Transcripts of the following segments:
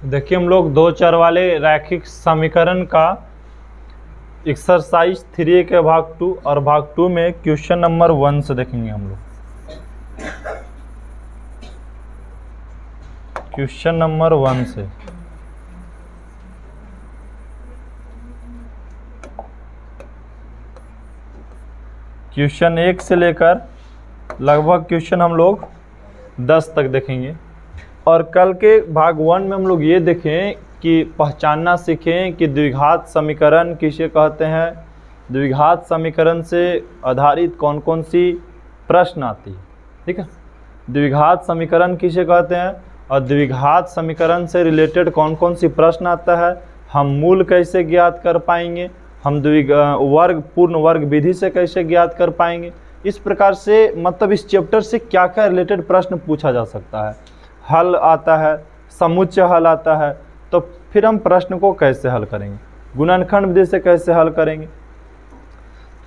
देखिए हम लोग 2 चर वाले रैखिक समीकरण का एक्सरसाइज 3 के भाग 2 और भाग 2 में क्वेश्चन नंबर 1 से देखेंगे हम लोग। क्वेश्चन नंबर 1 से क्वेश्चन 1 से लेकर लगभग क्वेश्चन हम लोग 10 तक देखेंगे। और कल के भाग 1 में हम लोग ये देखें कि पहचानना सीखें कि द्विघात समीकरण किसे कहते हैं, द्विघात समीकरण से आधारित कौन कौन सी प्रश्न आती है। ठीक है, द्विघात समीकरण किसे कहते हैं और द्विघात समीकरण से रिलेटेड कौन कौन सी प्रश्न आता है, हम मूल कैसे ज्ञात कर पाएंगे, हम पूर्ण वर्ग विधि से कैसे ज्ञात कर पाएंगे। इस प्रकार से मतलब इस चैप्टर से क्या क्या रिलेटेड प्रश्न पूछा जा सकता है। हल आता है, समुच्चय हल आता है, तो फिर हम प्रश्न को कैसे हल करेंगे, गुणनखंड विधि से कैसे हल करेंगे।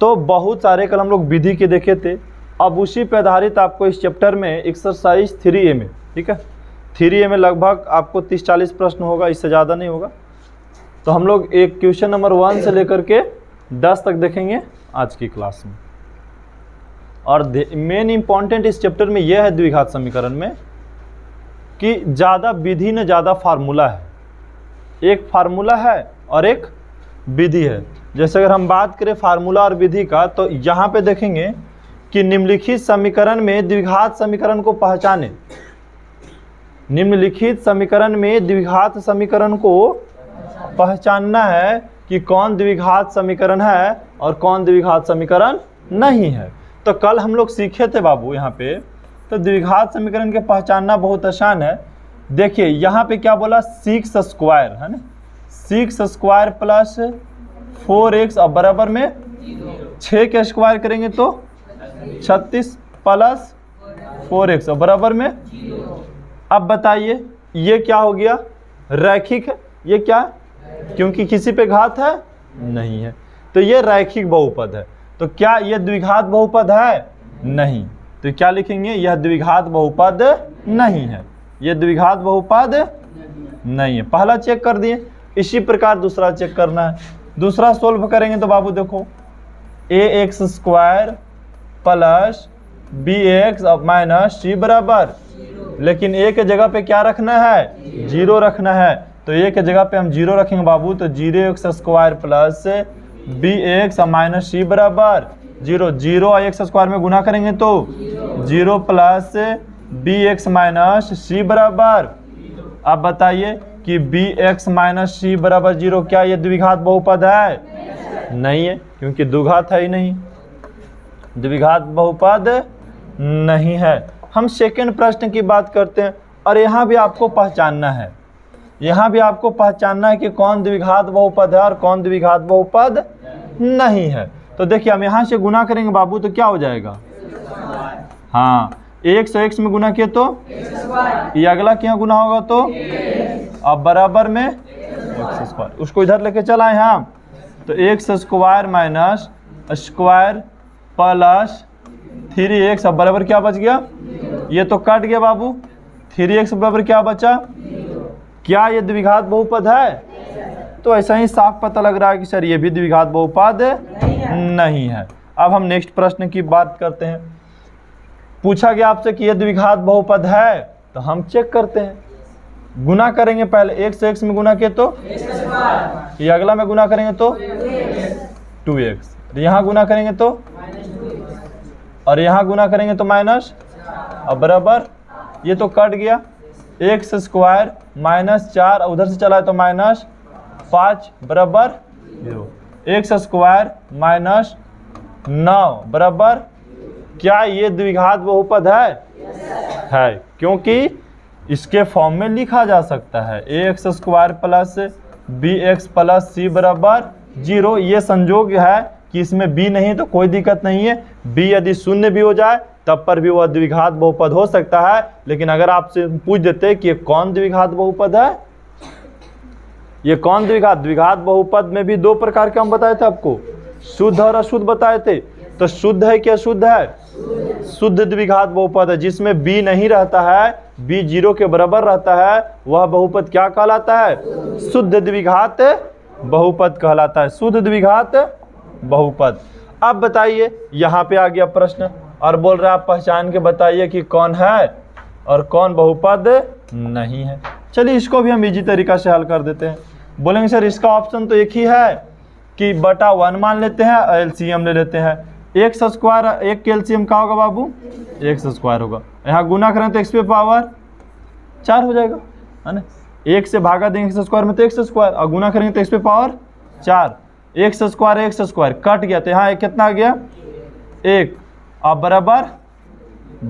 तो बहुत सारे कल हम लोग विधि के देखे थे। अब उसी पर आधारित आपको इस चैप्टर में एक्सरसाइज 3A में, ठीक है, 3A में लगभग आपको 30-40 प्रश्न होगा, इससे ज़्यादा नहीं होगा। तो हम लोग एक क्वेश्चन नंबर 1 से लेकर के 10 तक देखेंगे आज की क्लास में। और मेन इम्पॉर्टेंट इस चैप्टर में यह है द्विघात समीकरण में कि ज़्यादा विधि न ज़्यादा फार्मूला है। एक फार्मूला है और एक विधि है। जैसे अगर हम बात करें फार्मूला और विधि का, तो यहाँ पे देखेंगे कि निम्नलिखित समीकरण में द्विघात समीकरण को पहचानें। निम्नलिखित समीकरण में द्विघात समीकरण को पहचानना है कि कौन द्विघात समीकरण है और कौन द्विघात समीकरण नहीं है। तो कल हम लोग सीखे थे बाबू यहाँ पे, तो द्विघात समीकरण के पहचानना बहुत आसान है। देखिए यहाँ पे क्या बोला, 6 स्क्वायर है ना, 6 स्क्वायर प्लस 4x और बराबर में 6 के स्क्वायर करेंगे तो 36 प्लस 4x और बराबर में। अब बताइए ये क्या हो गया, रैखिक है। ये क्या, क्योंकि किसी पे घात है नहीं है, तो ये रैखिक बहुपद है। तो क्या ये द्विघात बहुपद है? नहीं। तो क्या लिखेंगे, यह द्विघात बहुपद नहीं है, यह द्विघात बहुपद नहीं है। पहला चेक कर दिए। इसी प्रकार दूसरा चेक करना है। दूसरा सोल्व करेंगे तो बाबू देखो, ax square plus bx minus c बराबर, लेकिन a के जगह पे क्या रखना है, 0 रखना है। तो a के जगह पे हम 0 रखेंगे बाबू, तो 0x square plus bx minus c बराबर 0। 0 और x स्क्वायर में गुना करेंगे तो 0 प्लस bx माइनस c बराबर। अब बताइए कि bx माइनस c बराबर 0 क्या ये द्विघात बहुपद है? नहीं है, क्योंकि द्विघात है ही नहीं, द्विघात बहुपद नहीं है। हम सेकंड प्रश्न की बात करते हैं और यहाँ भी आपको पहचानना है, यहाँ भी आपको पहचानना है कि कौन द्विघात बहुपद है और कौन द्विघात बहुपद नहीं है। तो देखिए हम यहाँ से गुना करेंगे बाबू तो क्या हो जाएगा, हाँ, 1 से x में गुना किए तो ये अगला क्या गुना होगा तो अब बराबर में x स्क्वायर, उसको इधर लेके चला है यहाँ। तो x square minus square plus 3x अब बराबर क्या बच गया, ये तो कट गया बाबू, 3x बराबर क्या बचा। क्या ये द्विघात बहुपद है? तो ऐसा ही साफ पता लग रहा है कि सर ये भी द्विघात बहुपद नहीं है। अब हम नेक्स्ट प्रश्न की बात करते हैं। पूछा गया आपसे कि ये द्विघात बहुपद है, तो हम चेक करते हैं। गुना करेंगे पहले, 1 से x में गुना किए तो ये अगला में गुना करेंगे तो 2x, यहाँ गुना करेंगे तो और यहाँ गुना करेंगे तो माइनस और बराबर, ये तो कट गया। x स्क्वायर माइनस 4 उधर से चला है तो माइनस 5 बराबर 0। x स्क्वायर माइनस 9 बराबर, क्या ये द्विघात बहुपद है? क्योंकि इसके फॉर्म में लिखा जा सकता है ax square plus bx plus c बराबर 0। ये संजोग है कि इसमें b नहीं तो कोई दिक्कत नहीं है, b यदि शून्य भी हो जाए तब पर भी वह द्विघात बहुपद हो सकता है। लेकिन अगर आपसे पूछ देते कि ये कौन द्विघात बहुपद है, ये कौन द्विघात बहुपद में भी 2 प्रकार के हम बताए थे आपको, शुद्ध और अशुद्ध बताए थे। तो शुद्ध है क्या, शुद्ध है, शुद्ध द्विघात बहुपद है जिसमें b नहीं रहता है, b 0 के बराबर रहता है वह बहुपद क्या कहलाता है? शुद्ध द्विघात बहुपद कहलाता है, शुद्ध द्विघात बहुपद। अब बताइए, यहाँ पे आ गया प्रश्न और बोल रहा है आप पहचान के बताइए कि कौन है और कौन बहुपद नहीं है। चलिए इसको भी हम इजी तरीका से हल कर देते हैं। बोलेंगे सर इसका ऑप्शन तो एक ही है कि बटा 1 मान लेते हैं, एलसीएम ले लेते हैं। एक्स स्क्वायर, एक के एलसीएम क्या होगा बाबू? एक्स स्क्वायर होगा। यहाँ गुना करें तो एक्स पे पावर 4 हो जाएगा, है ना। एक से भागा देंगे एक्स स्क्वायर में तो एक्स स्क्वायर, और गुना करेंगे तो एक्स पे पावर 4। एक्स स्क्वायर कट गया तो यहाँ कितना आ गया? 1 और बराबर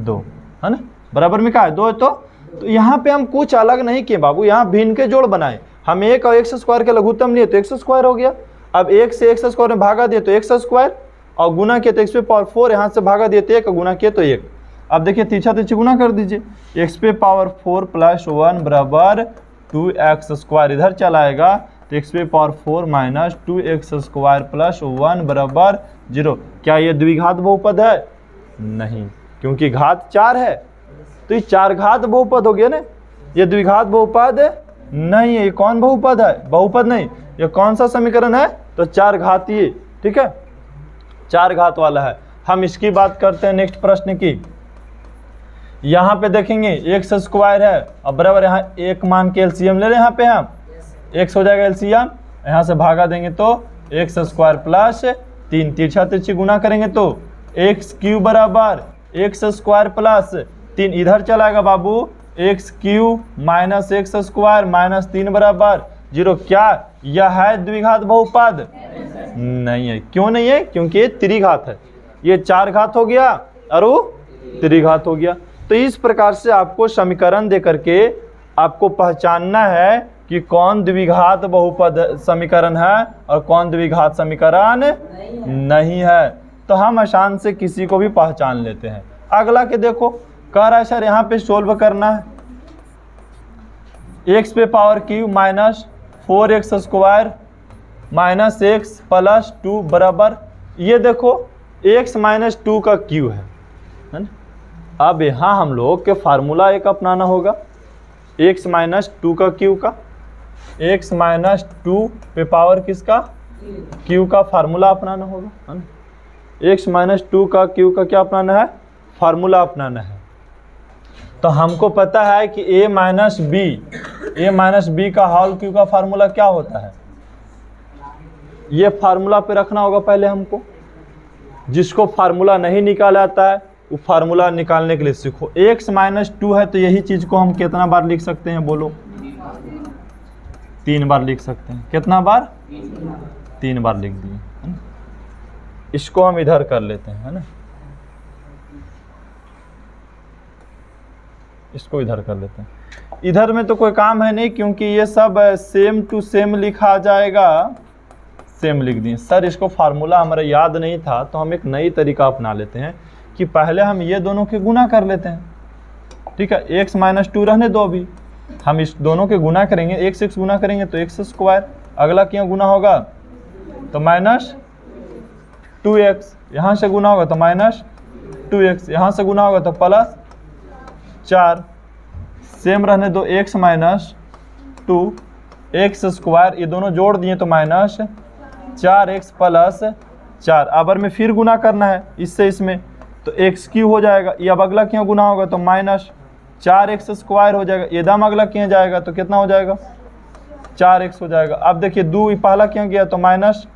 2, है ना। बराबर में क्या है? 2 है। तो यहाँ पे हम कुछ अलग नहीं किए बाबू, यहाँ भिन्न के जोड़ बनाए। हम 1 और एक्स स्क्वायर के लघुत्तम लिए तो एक्स स्क्वायर हो गया। अब 1 से एक्स स्क्वायर में भागा दिए तो एक्स स्क्वायर, और गुना किया तो एक्स पे पावर 4, यहाँ से भागा दिए तो 1 और गुना किया तो 1। अब देखिए तीछा तीछी गुना कर दीजिए, एक्स पे पावर 4 प्लस 1 बराबर 2x स्क्वायर, इधर चला आएगा तो एक्स पे power 4 minus 2x square plus 1 बराबर 0। क्या ये द्विघात बहुपद है? नहीं, क्योंकि घात 4 है तो ये 4 घात बहुपद हो गया ना। ये द्विघात बहुपद नहीं है। ये कौन बहुपद है? बहुपद नहीं, ये कौन सा समीकरण है? तो 4 घातीय, ठीक है, 4 घात वाला है। हम इसकी बात करते हैं नेक्स्ट प्रश्न की। यहाँ पे देखेंगे एक्स स्क्वायर है और बराबर यहाँ 1 मान के एलसीएम ले लें, यहाँ पे हम एक्स हो जाएगा एलसीएम, यहाँ से भागा देंगे तो एक्स स्क्वायर प्लस 3, तिरछा तिरछी गुना करेंगे तो एक्स क्यू बराबर एक्स स्क्वायर प्लस 3, इधर चलाएगा बाबू x q minus x square minus 3 बराबर 0। क्या यह है द्विघात बहुपद? नहीं है। क्यों नहीं है? क्योंकि ये त्रिघात है। ये 4 घात हो गया और वो त्रिघात हो गया। तो इस प्रकार से आपको समीकरण दे करके आपको पहचानना है कि कौन द्विघात बहुपद समीकरण है और कौन द्विघात समीकरण नहीं है। तो हम आसान से किसी को भी पहचान लेते हैं। अगला के देखो, कह रहा है सर यहाँ पे सोल्व करना है, एक्स पे power Q minus 4x square minus x plus 2 बराबर, ये देखो x माइनस 2 का क्यू है ना। अब यहाँ हम लोग के फार्मूला एक अपनाना होगा, x माइनस 2 का क्यू का, x माइनस 2 पे पावर किसका? q का फार्मूला अपनाना होगा, है ना। x माइनस 2 का q का क्या अपनाना है? फार्मूला अपनाना है। तो हमको पता है कि a माइनस b का होल q का फार्मूला क्या होता है? ये फार्मूला पे रखना होगा पहले हमको। जिसको फार्मूला नहीं निकाला आता है वो फार्मूला निकालने के लिए सीखो। x माइनस 2 है तो यही चीज को हम कितना बार लिख सकते हैं? बोलो। 3 बार लिख सकते हैं। कितना बार? 3 बार लिख दिए, है ना। इसको हम इधर कर लेते हैं, है ना। इसको इधर कर लेते हैं। इधर में तो कोई काम है नहीं क्योंकि ये सब सेम टू सेम लिखा जाएगा। सेम लिख दिए। सर इसको फार्मूला हमारा याद नहीं था तो हम एक नई तरीका अपना लेते हैं कि पहले हम ये दोनों के गुना कर लेते हैं, ठीक है। x माइनस 2 रहने दो, अभी हम इस दोनों के गुना करेंगे, x गुना करेंगे तो एक्स स्क्वायर, अगला क्यों गुना होगा तो माइनस 2x, यहाँ से गुना होगा तो माइनस 2x, यहाँ से गुना होगा तो प्लस 4, सेम रहने दो x माइनस 2 एक्स स्क्वायर, ये दोनों जोड़ दिए तो माइनस 4x प्लस 4। अब में फिर गुना करना है इससे इसमें तो एक्स क्यू हो जाएगा, ये अब अगला क्यों गुना होगा तो माइनस 4x स्क्वायर हो जाएगा, ये दाम अगला क्यों जाएगा तो कितना हो जाएगा 4x हो जाएगा। अब देखिए 2 पहला क्यों गया तो माइनस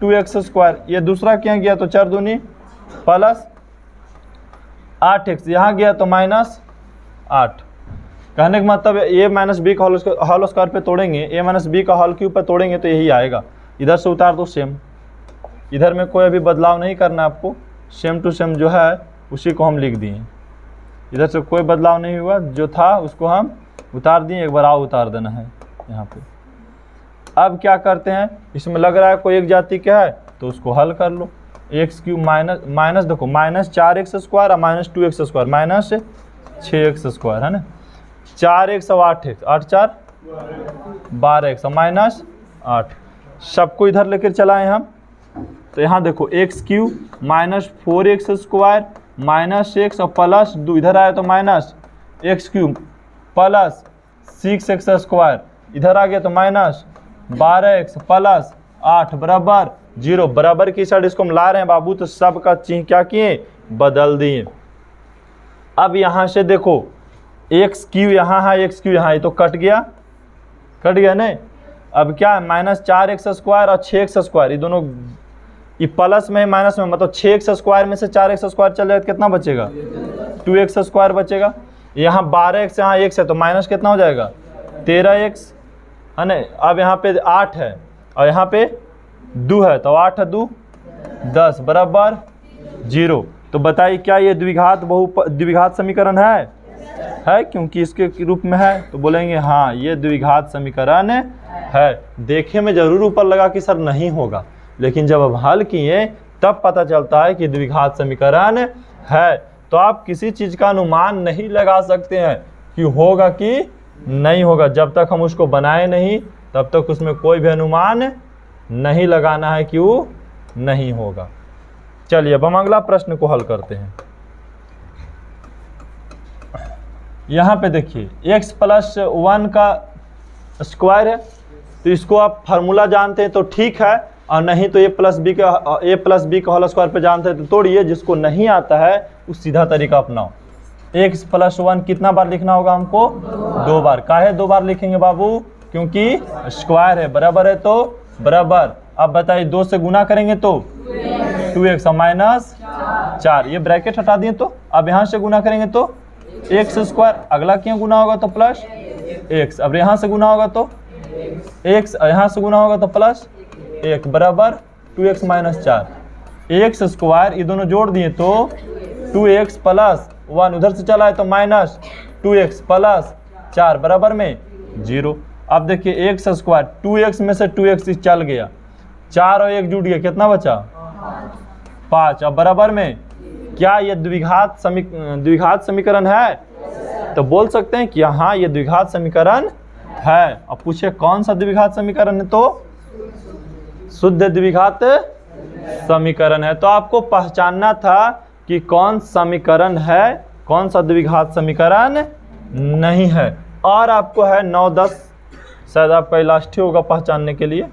2x स्क्वायर, ये दूसरा क्यों गया तो 4 दूनी प्लस 8x, यहाँ गया तो माइनस 8। कहने का मतलब a माइनस बी का होल स्क्वायर पे तोड़ेंगे, a माइनस बी का होल क्यूब पे तोड़ेंगे तो यही आएगा। इधर से उतार दो सेम, इधर में कोई अभी बदलाव नहीं करना आपको, सेम टू सेम जो है उसी को हम लिख दिए। इधर से कोई बदलाव नहीं हुआ, जो था उसको हम उतार दिए, एक बार आओ उतार देना है यहाँ पे। अब क्या करते हैं, इसमें लग रहा है कोई एक जाति का है तो उसको हल कर लो। एक्स क्यूब माइनस देखो माइनस 4x स्क्वायर और minus 2x square minus 6x square, है ना। 4x और 8x, 8 4 12x और माइनस 8, सबको इधर लेकर चलाएं हम। तो यहाँ देखो x cube minus 4x square minus x और प्लस 2, इधर आया तो minus x cube plus 6x square, इधर आ गया तो माइनस 12x प्लस 8 बराबर 0। बराबर की साइड इसको हम ला रहे हैं बाबू, तो सब का चिन्ह क्या किए, बदल दिए। अब यहाँ से देखो एक्स क्यू यहाँ है, एक्स क्यू यहाँ, ये तो कट गया नहीं। अब क्या है, माइनस 4x स्क्वायर और 6x स्क्वायर, ये दोनों ये प्लस में माइनस में, मतलब 6x स्क्वायर में से 4x स्क्वायर चल जाए तो कितना बचेगा, 2x स्क्वायर बचेगा। यहाँ 12x यहाँ x है तो माइनस कितना हो जाएगा, 13x है ना। अब यहाँ पे 8 है और यहाँ पे 2 है, तो 8 2 10 बराबर 0। तो बताइए क्या ये द्विघात समीकरण है, क्योंकि इसके रूप में है, तो बोलेंगे हाँ ये द्विघात समीकरण है। देखे में जरूर ऊपर लगा कि सर नहीं होगा, लेकिन जब अब हल किए तब पता चलता है कि द्विघात समीकरण है। तो आप किसी चीज़ का अनुमान नहीं लगा सकते हैं कि होगा कि नहीं होगा, जब तक हम उसको बनाए नहीं तब तक उसमें कोई भी अनुमान नहीं लगाना है कि वो नहीं होगा। चलिए अब हम अगला प्रश्न को हल करते हैं। यहाँ पे देखिए x प्लस 1 का स्क्वायर है, तो इसको आप फार्मूला जानते हैं तो ठीक है, और नहीं तो a प्लस बी का होल स्क्वायर पे जानते हैं तो तोड़िए। जिसको नहीं आता है वो सीधा तरीका अपनाओ। x प्लस 1 कितना बार लिखना होगा हमको, 2 बार। काहे 2 बार लिखेंगे बाबू, क्योंकि स्क्वायर है, बराबर है तो बराबर। अब बताइए 2 से गुना करेंगे तो 2x माइनस 4, ये ब्रैकेट हटा दिए। तो अब यहाँ से गुना करेंगे तो x स्क्वायर, अगला क्यों गुना होगा तो प्लस x, अब यहाँ से गुना होगा तो x, यहाँ से गुना होगा तो प्लस 1 बराबर 2x माइनस 4। x स्क्वायर ये दोनों जोड़ दिए तो 2x प्लस 1, उधर से चला है तो माइनस 2x प्लस 4 बराबर में 0। अब देखिए x स्क्वायर 2x में से 2x चल गया, 4 और 1 जुड़ गया, कितना बचा 5। अब बराबर में क्या ये द्विघात समीकरण है, तो बोल सकते हैं कि हाँ ये द्विघात समीकरण है। अब पूछे कौन सा द्विघात समीकरण है, तो शुद्ध द्विघात समीकरण है। तो आपको पहचानना था कि कौन समीकरण है, कौन सा द्विघात समीकरण नहीं है। और आपको है 9-10, शायद आपका लास्ट ही होगा पहचानने के लिए।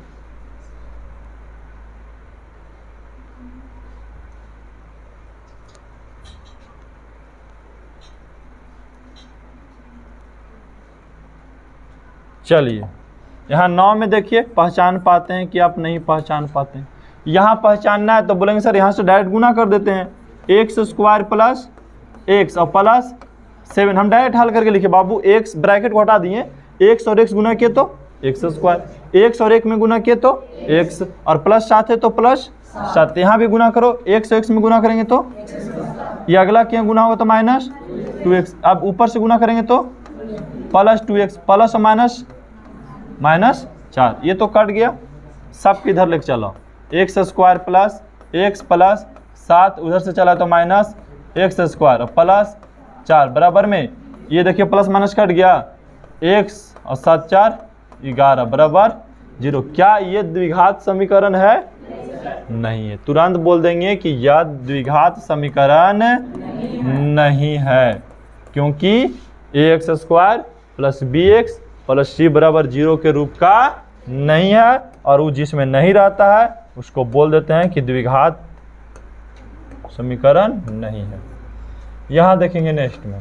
चलिए यहाँ 9 में देखिए पहचान पाते हैं कि आप नहीं पहचान पाते हैं। यहाँ पहचानना है तो बोलेंगे सर यहाँ से डायरेक्ट गुना कर देते हैं, x स्क्वायर प्लस x और प्लस 7। हम डायरेक्ट हल करके लिखे बाबू, x ब्रैकेट को हटा दिए, x और x गुना किए तो x स्क्वायर, x और 1 में गुना किए तो x, और प्लस 7 है तो प्लस 7। यहाँ भी गुना करो, x और x में गुना करेंगे तो ये अगला क्या गुना होगा तो माइनस 2x। अब ऊपर से गुना करेंगे तो प्लस 2x, प्लस और माइनस 4, ये तो कट गया। सब किधर लेके चलो, x square plus x plus 7, उधर से चला तो माइनस x स्क्वायर प्लस 4 बराबर में, ये देखिए प्लस माइनस कट गया, x और 7 4 11 बराबर 0। क्या ये द्विघात समीकरण है, नहीं है। तुरंत बोल देंगे कि यह द्विघात समीकरण नहीं है, क्योंकि ax square plus bx plus c बराबर 0 के रूप का नहीं है, और वो जिसमें नहीं रहता है उसको बोल देते हैं कि द्विघात समीकरण नहीं है। यहाँ देखेंगे नेक्स्ट में।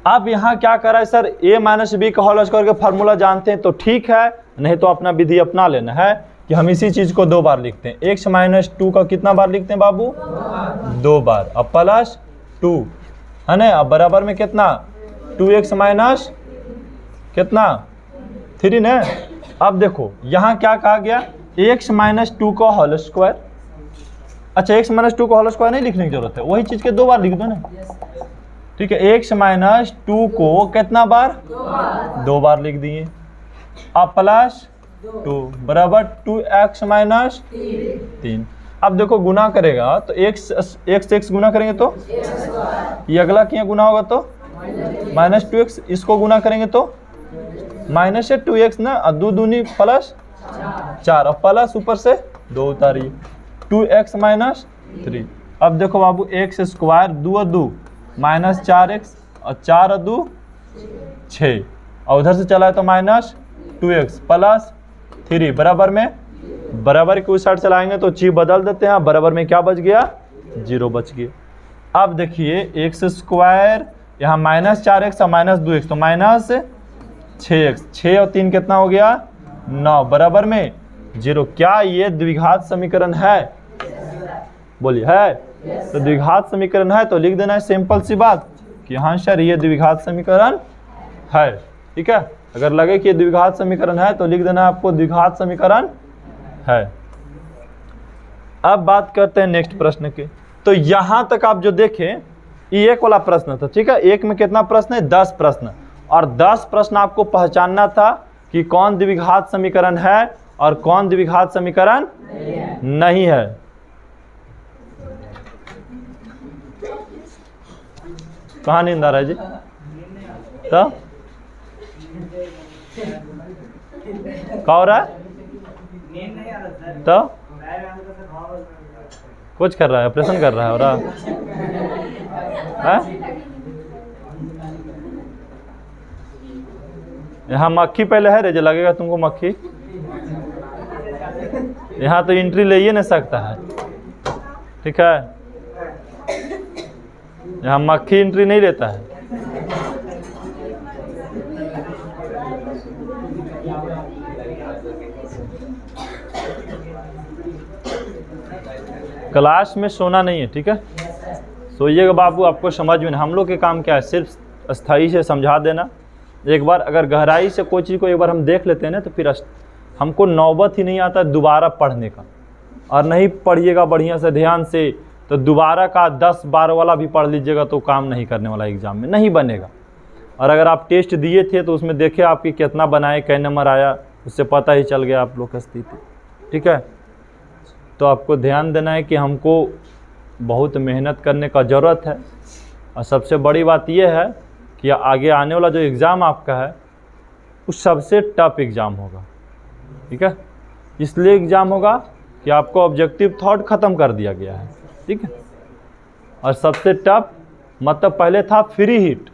अब यहाँ क्या करा है सर, a माइनस बी का होल स्क्वायर का फार्मूला जानते हैं तो ठीक है, नहीं तो अपना विधि अपना लेना है कि हम इसी चीज को 2 बार लिखते हैं। x माइनस 2 का कितना बार लिखते हैं बाबू, 2 बार। अब प्लस 2 है ना, अब बराबर में कितना 2x माइनस कितना 3 ना। अब देखो यहाँ क्या कहा गया, x माइनस 2 का होल स्क्वायर। अच्छा x माइनस 2 का होल स्क्वायर नहीं लिखने की जरूरत है, वही चीज के 2 बार लिख दो ना, ठीक है। x माइनस 2 को कितना बार, 2 बार लिख दिए। अब प्लस 2 बराबर 2x माइनस 3। अब देखो गुना करेगा तो x गुना करेंगे तो ये अगला क्या गुना होगा तो माइनस 2x, इसको गुना करेंगे तो माइनस से 2x ना, और 2 दूनी प्लस 4, और प्लस ऊपर से 2 उतारिए, 2x माइनस 3। अब देखो बाबू x स्क्वायर 2 और 2 माइनस 4x और 4 और 2 6, और उधर से चला है तो -2x प्लस 3 बराबर में, बराबर के उस साइड चलाएंगे तो ची बदल देते हैं, बराबर में क्या बच गया 0 बच गया। अब देखिए x² यहाँ -4x और -2x तो -6x, 6 और 3 कितना हो गया 9 बराबर में 0। क्या ये द्विघात समीकरण है? बोलिए है। तो द्विघात समीकरण है तो लिख देना है सिंपल सी बात कि हाँ सर ये द्विघात समीकरण है। ठीक है, अगर लगे कि ये द्विघात समीकरण है तो लिख देना है आपको द्विघात समीकरण है। अब बात करते हैं नेक्स्ट प्रश्न के। तो यहां तक आप जो देखें ये एक वाला प्रश्न था। ठीक है, एक में कितना प्रश्न है 10 प्रश्न, और 10 प्रश्न आपको पहचानना था कि कौन द्विघात समीकरण है और कौन द्विघात समीकरण नहीं है। कहाँ नींद आ रहा है जी? तो क्या हो रहा है? तो कुछ कर रहा है, ऑपरेशन कर रहा है, हो रहा है? यहाँ मक्खी पहले है रे, जो लगेगा तुमको मक्खी। यहाँ तो एंट्री ले ही नहीं सकता है। ठीक है, यहाँ मक्खी एंट्री नहीं लेता है। क्लास में सोना नहीं है। ठीक है, सोइएगा बाबू, आपको समझ में नहीं। हम लोग के काम क्या है, सिर्फ स्थायी से समझा देना। एक बार अगर गहराई से कोई चीज़ को एक बार हम देख लेते हैं ना तो फिर हमको नौबत ही नहीं आता दोबारा पढ़ने का। और नहीं पढ़िएगा बढ़िया से ध्यान से तो दोबारा का 10-12 वाला भी पढ़ लीजिएगा तो काम नहीं करने वाला, एग्जाम में नहीं बनेगा। और अगर आप टेस्ट दिए थे तो उसमें देखे आपकी कितना बनाए, कै नंबर आया, उससे पता ही चल गया आप लोग की स्थिति। ठीक है, तो आपको ध्यान देना है कि हमको बहुत मेहनत करने का ज़रूरत है। और सबसे बड़ी बात यह है कि आगे आने वाला जो एग्ज़ाम आपका है वो सबसे टफ एग्ज़ाम होगा। ठीक है, इसलिए एग्ज़ाम होगा कि आपको ऑब्जेक्टिव थॉट ख़त्म कर दिया गया है। ठीक है, और सबसे टफ मतलब पहले था फ्री हिट,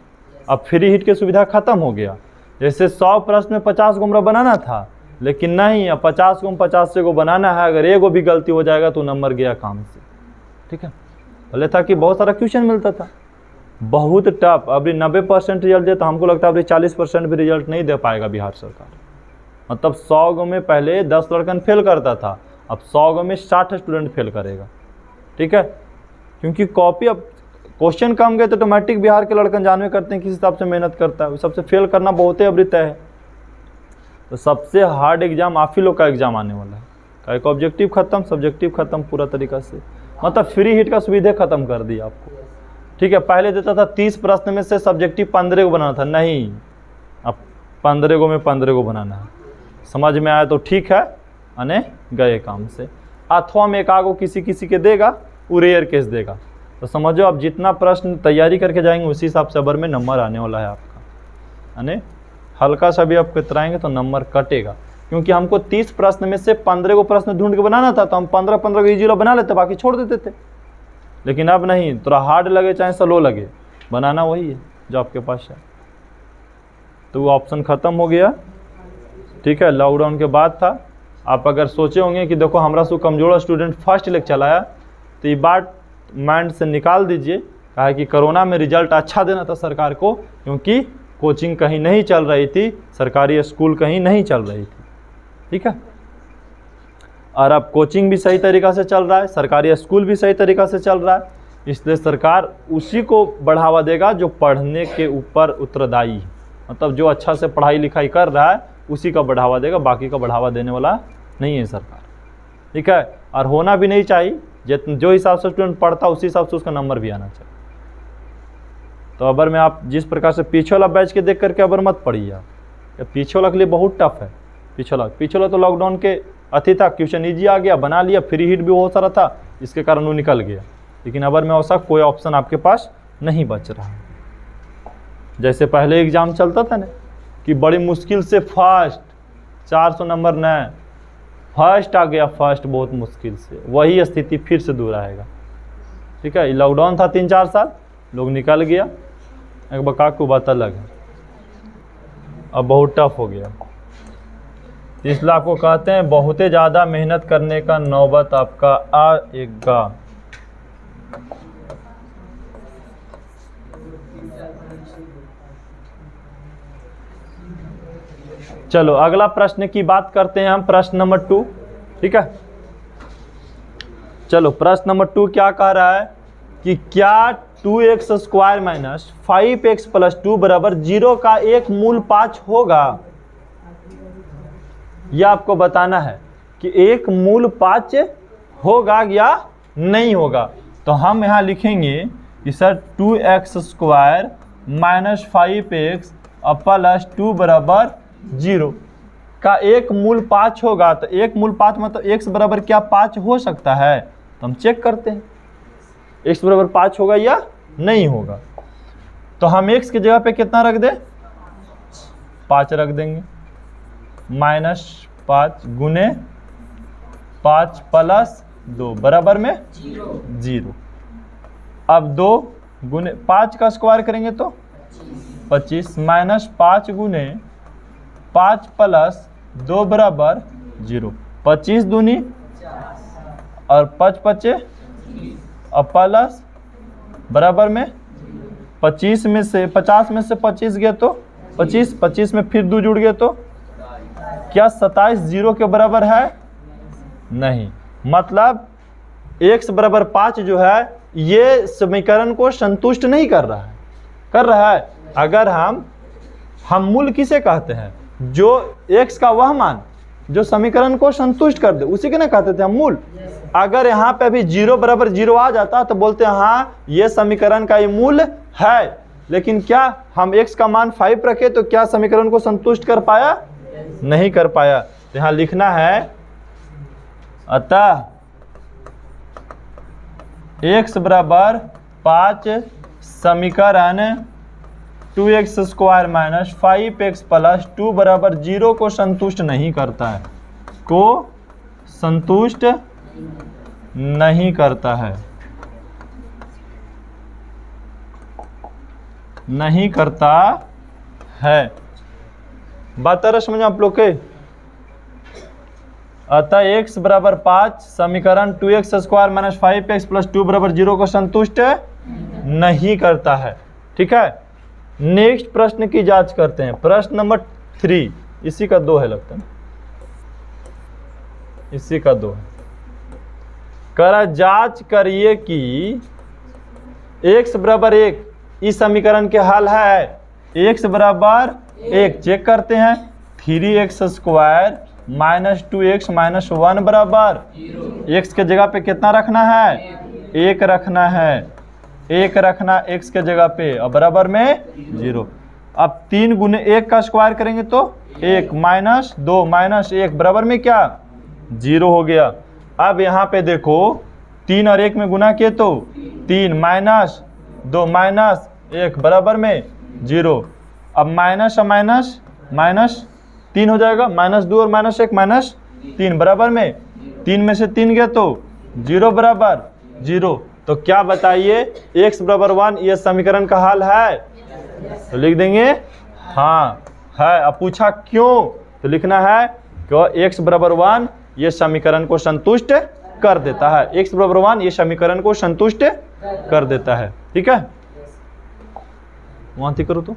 अब फ्री हिट की सुविधा ख़त्म हो गया। जैसे 100 प्रश्न में 50 को हमरा बनाना था, लेकिन नहीं, अब 50 को 50 को बनाना है। अगर एगो भी गलती हो जाएगा तो नंबर गया काम से। ठीक है, पहले था कि बहुत सारा क्वेश्चन मिलता था, बहुत टफ। अभी 90% रिजल्ट दे तो हमको लगता है अभी 40% भी रिजल्ट नहीं दे पाएगा बिहार सरकार। मतलब 100 में पहले 10 लड़कन फेल करता था, अब 100 में 60 स्टूडेंट फेल करेगा। ठीक है, क्योंकि कॉपी अब क्वेश्चन कम गए तो ऑटोमेटिक बिहार के लड़कन जानवे करते हैं किस हिसाब से मेहनत करता है, उस सबसे फेल करना बहुत ही अवृत है। तो सबसे हार्ड एग्जाम आप ही लोग का एग्जाम आने वाला है। एक ऑब्जेक्टिव खत्म, सब्जेक्टिव खत्म पूरा तरीका से, मतलब फ्री हिट का सुविधा खत्म कर दिया आपको। ठीक है, पहले देता था 30 प्रश्न में से सब्जेक्टिव 15 को बनाना था, नहीं, अब 15 को में 15 को बनाना है। समझ में आया तो ठीक है, अने गए काम से। अथवा में एक आगो किसी किसी के देगा, वो रेयर केस देगा। तो समझो आप जितना प्रश्न तैयारी करके जाएंगे उसी हिसाब से अबर में नंबर आने वाला है आपका। अने हल्का सा भी आप कतराएंगे तो नंबर कटेगा, क्योंकि हमको 30 प्रश्न में से 15 को प्रश्न ढूंढ के बनाना था, तो हम 15-15 को इजी बना लेते, बाकी छोड़ देते थे। लेकिन अब नहीं, थोड़ा हार्ड लगे चाहे स्लो लगे, बनाना वही है जो आपके पास है। तो वो ऑप्शन ख़त्म हो गया। ठीक है, लॉकडाउन के बाद था। आप अगर सोचे होंगे कि देखो हमारा सो कमजोर स्टूडेंट फर्स्ट लेक्चर आया, तो ये बात माइंड से निकाल दीजिए। कहा कि कोरोना में रिजल्ट अच्छा देना था सरकार को, क्योंकि कोचिंग कहीं नहीं चल रही थी, सरकारी स्कूल कहीं नहीं चल रही थी। ठीक है, और अब कोचिंग भी सही तरीक़ा से चल रहा है, सरकारी स्कूल भी सही तरीक़ा से चल रहा है, इसलिए सरकार उसी को बढ़ावा देगा जो पढ़ने के ऊपर उत्तरदायी है। मतलब जो अच्छा से पढ़ाई लिखाई कर रहा है उसी का बढ़ावा देगा, बाकी का बढ़ावा देने वाला नहीं है सरकार। ठीक है, और होना भी नहीं चाहिए। जो हिसाब से स्टूडेंट पढ़ता उसी हिसाब से उसका नंबर भी आना चाहिए। तो अबर में आप जिस प्रकार से पीछे वाला बैच के देख करके अबर मत पढ़िए आप, पीछे वाला के लिए बहुत टफ है। पीछे वाला तो लॉकडाउन के अति था, क्वेश्चन ईजी आ गया, बना लिया, फ्री हिट भी बहुत सारा था, इसके कारण वो निकल गया। लेकिन अबर में ऐसा कोई ऑप्शन आपके पास नहीं बच रहा। जैसे पहले एग्जाम चलता था ना कि बड़ी मुश्किल से फर्स्ट 400 नंबर न फर्स्ट आ गया, फर्स्ट बहुत मुश्किल से, वही स्थिति फिर से दूर आएगा। ठीक है, लॉकडाउन था 3-4 साल, लोग निकल गया, एक बकाकू बात अलग है, अब बहुत टफ हो गया, इसलिए आपको कहते हैं बहुत ही ज़्यादा मेहनत करने का नौबत आपका आएगा। चलो अगला प्रश्न की बात करते हैं हम, प्रश्न नंबर 2। ठीक है, चलो प्रश्न नंबर 2 क्या कह रहा है कि क्या 2x square minus 5x plus 2 बराबर 0 का एक मूल 5 होगा। यह आपको बताना है कि एक मूल 5 होगा या नहीं होगा। तो हम यहाँ लिखेंगे कि sir 2x square minus 5x plus 2 बराबर 0 का एक मूल 5 होगा। तो एक मूल 5 मतलब x बराबर क्या 5 हो सकता है, तो हम चेक करते हैं x बराबर 5 होगा या नहीं होगा। तो हम x की जगह पे कितना रख दें, 5 रख देंगे, माइनस 5 गुने 5 प्लस 2 बराबर में 0। अब 2 गुने 5 का स्क्वायर करेंगे तो 25 माइनस 5 गुने 5 प्लस 2 बराबर 0। 25 दूनी और 5 पचे और प्लस बराबर में 25 में से 50 में से 25 गए तो 25, 25 में फिर 2 जुड़ गए तो क्या 27 0 के बराबर है, नहीं। मतलब x बराबर 5 जो है ये समीकरण को संतुष्ट नहीं कर रहा है, कर रहा है। अगर हम मूल किसे कहते हैं, जो x का वह मान जो समीकरण को संतुष्ट कर दे उसी के ना कहते थे हम मूल। अगर यहाँ पे भी 0 बराबर 0 आ जाता तो बोलते हैं हाँ ये समीकरण का ये मूल है। लेकिन क्या हम x का मान 5 रखे तो क्या समीकरण को संतुष्ट कर पाया, नहीं कर पाया। तो यहाँ लिखना है अतः x बराबर 5 समीकरण 2x square minus 5x plus 2 बराबर 0 को संतुष्ट नहीं करता है, को संतुष्ट नहीं करता है, नहीं करता है। बात आ रहा समझ आप लोग के। अतः x बराबर 5 समीकरण 2x square minus 5x plus 2 बराबर 0 को संतुष्ट नहीं करता है। ठीक है, नेक्स्ट प्रश्न की जांच करते हैं। प्रश्न नंबर 3, इसी का 2 है लगता है, इसी का 2 है। करा जांच करिए कि x बराबर 1 इस समीकरण के हल है। x बराबर 1 चेक करते हैं, 3x square minus 2x minus 1 बराबर x के जगह पे कितना रखना है, 1 रखना है, 1 रखना x के जगह पे और बराबर में 0। अब 3 गुने 1 का स्क्वायर करेंगे तो 1 माइनस 2 माइनस 1 बराबर में क्या 0 हो गया। अब यहाँ पे देखो 3 और 1 में गुना किए तो 3 माइनस 2 माइनस 1 बराबर में 0। अब माइनस और माइनस माइनस 3 हो जाएगा, माइनस 2 और माइनस 1 माइनस 3 बराबर में 3 में से 3 गया तो 0 बराबर 0। तो क्या बताइए x बराबर 1 ये समीकरण का हल है, तो लिख देंगे हाँ है। अब पूछा क्यों, तो लिखना है कि x बराबर 1 ये समीकरण को संतुष्ट कर देता है, x बराबर 1 ये समीकरण को संतुष्ट कर देता है। ठीक है, वहां करो तो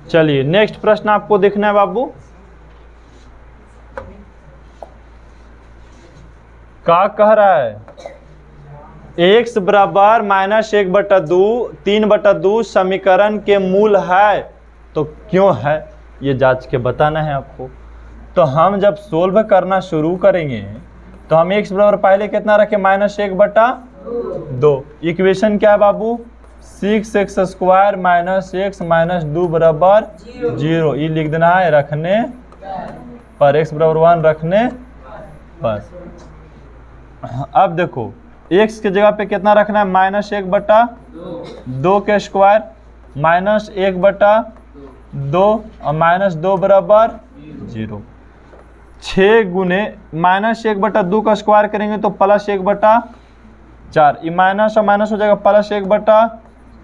चलिए नेक्स्ट प्रश्न आपको देखना है बाबू। क्या कह रहा है, x बराबर माइनस 1/2 3/2 समीकरण के मूल है। तो क्यों है ये जांच के बताना है आपको। तो हम जब सोल्व करना शुरू करेंगे तो हम x बराबर पहले कितना रखें, माइनस 1/2। इक्वेशन क्या है बाबू, 6x square minus x minus 2 बराबर 0। ये लिख देना है रखने पर, x बराबर 1 रखने पर। अब देखो x की जगह पे कितना रखना है, -1/2 के स्क्वायर, -1/2 और -2 बराबर 0। 6 गुने -1/2 का स्क्वायर करेंगे तो +1/4, ये माइनस और माइनस हो जाएगा, +1/2,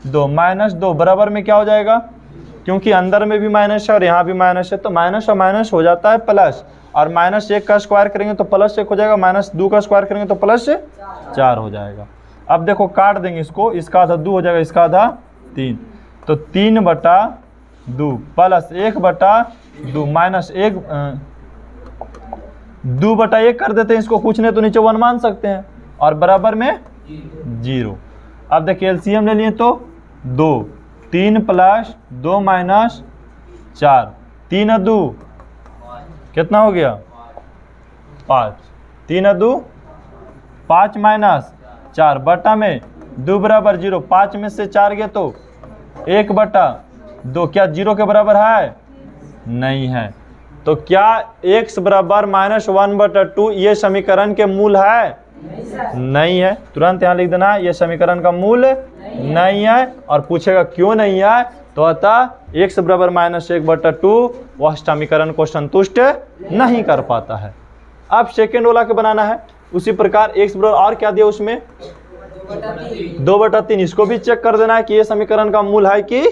-2 बराबर में क्या हो जाएगा, क्योंकि अंदर में भी माइनस है और यहाँ भी माइनस है तो माइनस और माइनस हो जाता है प्लस, और -1 का स्क्वायर करेंगे तो +1 हो जाएगा, -2 का स्क्वायर करेंगे तो +4 हो जाएगा। अब देखो काट देंगे इसको, इसका आधा 2 हो जाएगा, इसका आधा 3, तो 3/2 + 1/2 -1 2/1 कर देते हैं इसको, कुछ नहीं तो नीचे 1 मान सकते हैं, और बराबर में 0। अब देखिए एलसीएम ले लिए तो 2, 3 + 2 - 4, 3 और 2 कितना हो गया, 5, 3 और 2 5 - 4 बटा में 2 बराबर 0, 5 में से 4 गया तो 1/2, क्या 0 के बराबर है, नहीं है, तो क्या x बराबर -1/2 ये समीकरण के मूल है, नहीं है, तुरंत यहाँ लिख देना ये समीकरण का मूल नहीं है, और पूछेगा क्यों नहीं है तो अतः x बराबर -1/2 वह समीकरण को संतुष्ट नहीं कर पाता है। अब सेकेंड वाला के बनाना है, उसी प्रकार x बराबर और क्या दिया उसमें 2/3, इसको भी चेक कर देना है कि ये समीकरण का मूल है कि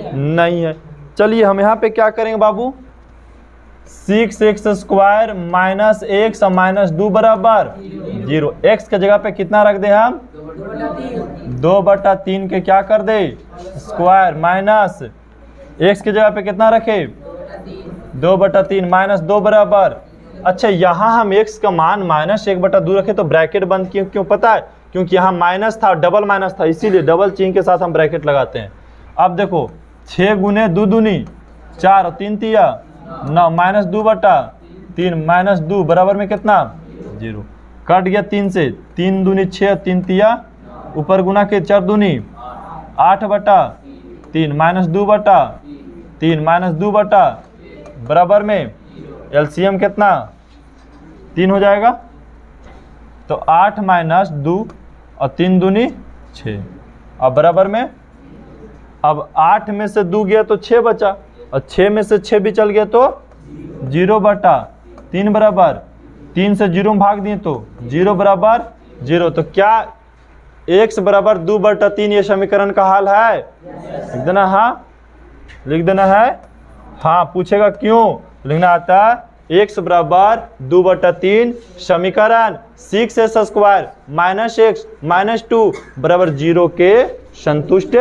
नहीं है। चलिए हम यहाँ पे क्या करेंगे बाबू, 6x² - x और -2 बराबर 0, x के जगह पे कितना रख दे हम 2/3 के क्या कर दे स्क्वायर, माइनस x की जगह पे कितना रखे 2/3 -2 बराबर, अच्छा यहाँ हम x का मान -1/2 रखे तो ब्रैकेट बंद क्यों पता है, क्योंकि यहाँ माइनस था, डबल माइनस था, इसीलिए डबल चिन्ह के साथ हम ब्रैकेट लगाते हैं। अब देखो 6 गुने 2 दूनी 4 और 3 तिया 9, -2/3 -2 बराबर में कितना 0, कट गया 3 से, 3 दूनी 6, 3 तिया ऊपर गुना के 4 दूनी 8/3 -2/3 -2 बराबर में एलसीएम कितना 3 हो जाएगा, तो 8 - 2 और 3 दूनी 6, अब बराबर में, अब 8 में से 2 गया तो 6 बचा, और 6 में से 6 भी चल गया तो 0/3 बराबर 3 से 0 में भाग दिए तो 0 बराबर 0, तो क्या x बराबर 2/3 ये समीकरण का हल है, लिख देना हाँ, लिख देना है हाँ, पूछेगा क्यों, लिखना आता है x बराबर 2/3 समीकरण 6x² - x - 2 बराबर 0 के संतुष्ट